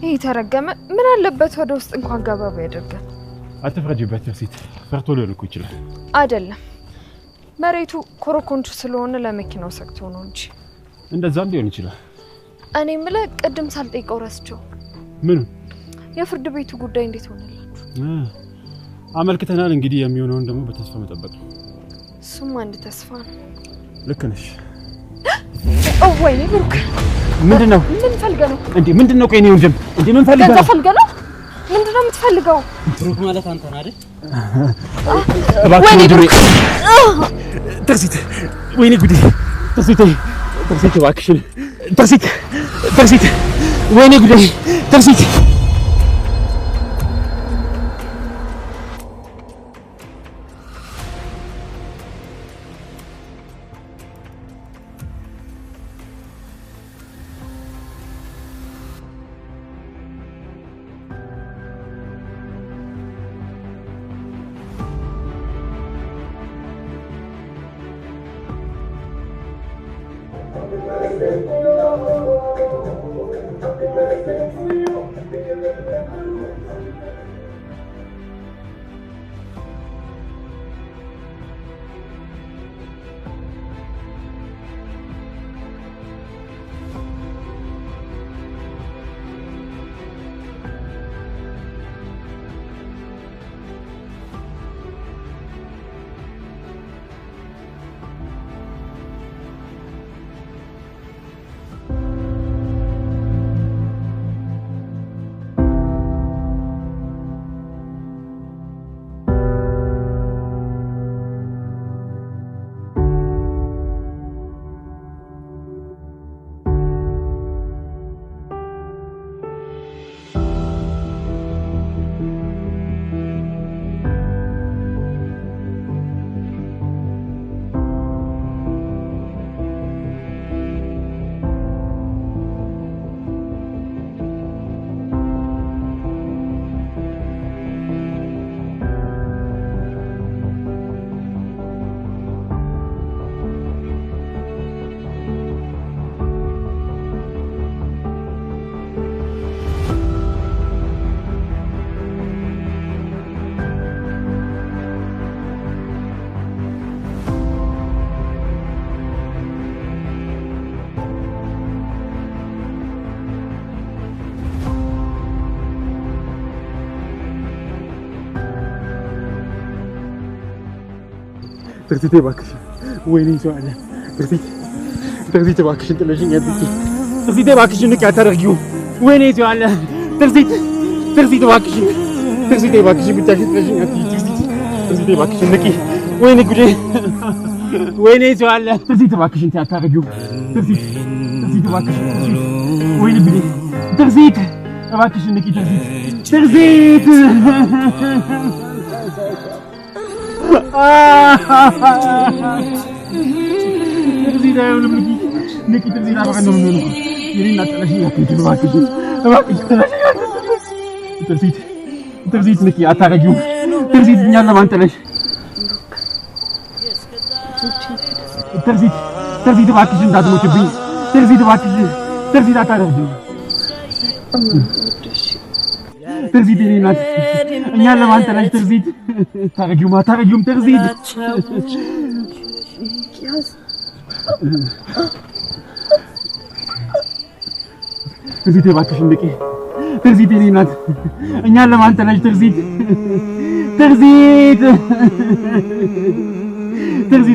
ይሄ ተረገመ ምን አለበት ወደ ውስጥ እንኳን ገባባ ያደርጋል። አትፍረጂበት ሴት ፈርቶ ሊሆን እኮ ይችላል። አይደለም መሬቱ ኮረኮንቹ ስለሆነ ለመኪናው ሰክቶ ነው እንጂ እንደዛም ሊሆን ይችላል። እኔ የምልህ ቅድም ሳልጠይቀው ረስቸው ምን የፍርድ ቤቱ ጉዳይ እንዴት ሆነላችሁ? አመልክተናል እንግዲህ የሚሆነውን ደግሞ በተስፋ መጠበቅ ነው። እሱም አንድ ተስፋ ነው። ልክ ነሽ። ወይኔ ብሩክ ምንድነው? ምን ፈልገህ ነው እንዴ? ምንድነው? ቆይ ነው ወንድም እንዴ ምን ፈልገህ ነው? ፈልገህ ነው? ምንድነው የምትፈልገው? ብሩክ ማለት አንተ ነህ አይደል? እባክህ ድሬ ተርሲት ወይኔ ጉዴ ተርሲት ተርሲት እባክሽን ተርሲት ተርሲት ወይኔ ጉዴ ተርሲት ትርሲቴ እባክሽ ወይኔ ሰዋለ ትርሲቴ እባክሽን ጥለሽኝ አትሂጂ ትርሲቴ እባክሽን ንቂ አታደርጊው ወይኔ ሰዋለ ትርሲቴ እባክሽን ብቻሽን ጥለሽኝ አትሂጂ ትርሲቴ እባክሽን ንቂ ወይኔ ጉዴ ወይኔ ሰዋለ ትርሲቴ እባክሽን አታደርጊው ትርሲቴ እባክሽን ወይኔ ጉዴ ትርሲቴ እባክሽን ንቂ ትርሲቴ እዚህ ላይ ነው ንቂ እዚህ ላይ ነው ይሄን አጥለሽ ያከኝ እባክሽ ትርሲት ትርሲት ንቂ፣ አታረጊው። ትርሲት እኛን ለማን ጥለሽ? ትርሲት እባክሽ እንዳትሞችብኝ። ትርሲት እባክሽ፣ ትርሲት አታረጊው። ትርሲት የኔ ናት፣ እኛን ለማን ጥለሽ? ትርሲት አታረጊውም። ትርሲት ትርሲት እባክሽ ንቂ። ትርሲት የኔ ናት፣ እኛን ለማን ጥለሽ? ትርሲት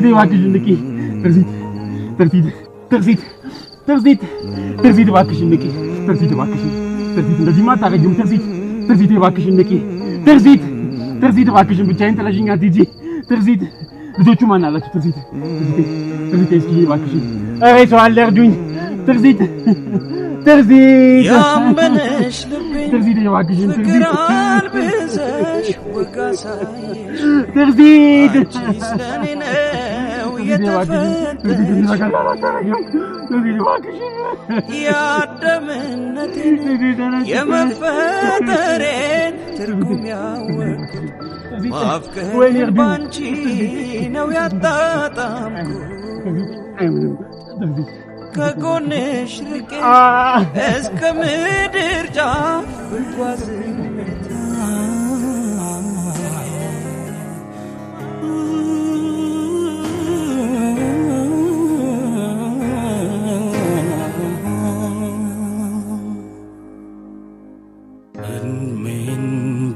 እባክሽ ንቂ። ትርሲት እባክሽ ንቂ። ትርሲት እንደዚህማ አታረጊውም። ትርሲት እባክሽ ንቂ። ትርሲት እባክሽን ብቻዬን ጥለሽኝ አትሂጂ። ትርሲት ልጆቹ ማን አላችሁ? ትርሲት እስኪ እባክሽን፣ ኧረ ሰው አለ እርዱኝ። ትርሲት እባክሽን፣ ያደምነቴን የመፈጠሬን ትርጉም ያወቅኩት ማፍቀሬን ባንቺ ነው ያጣጣምኩት። ከጎንሽ ርቄ እስከ ምድር ጫፍ ብጓዝበት እድሜን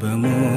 በሙሉ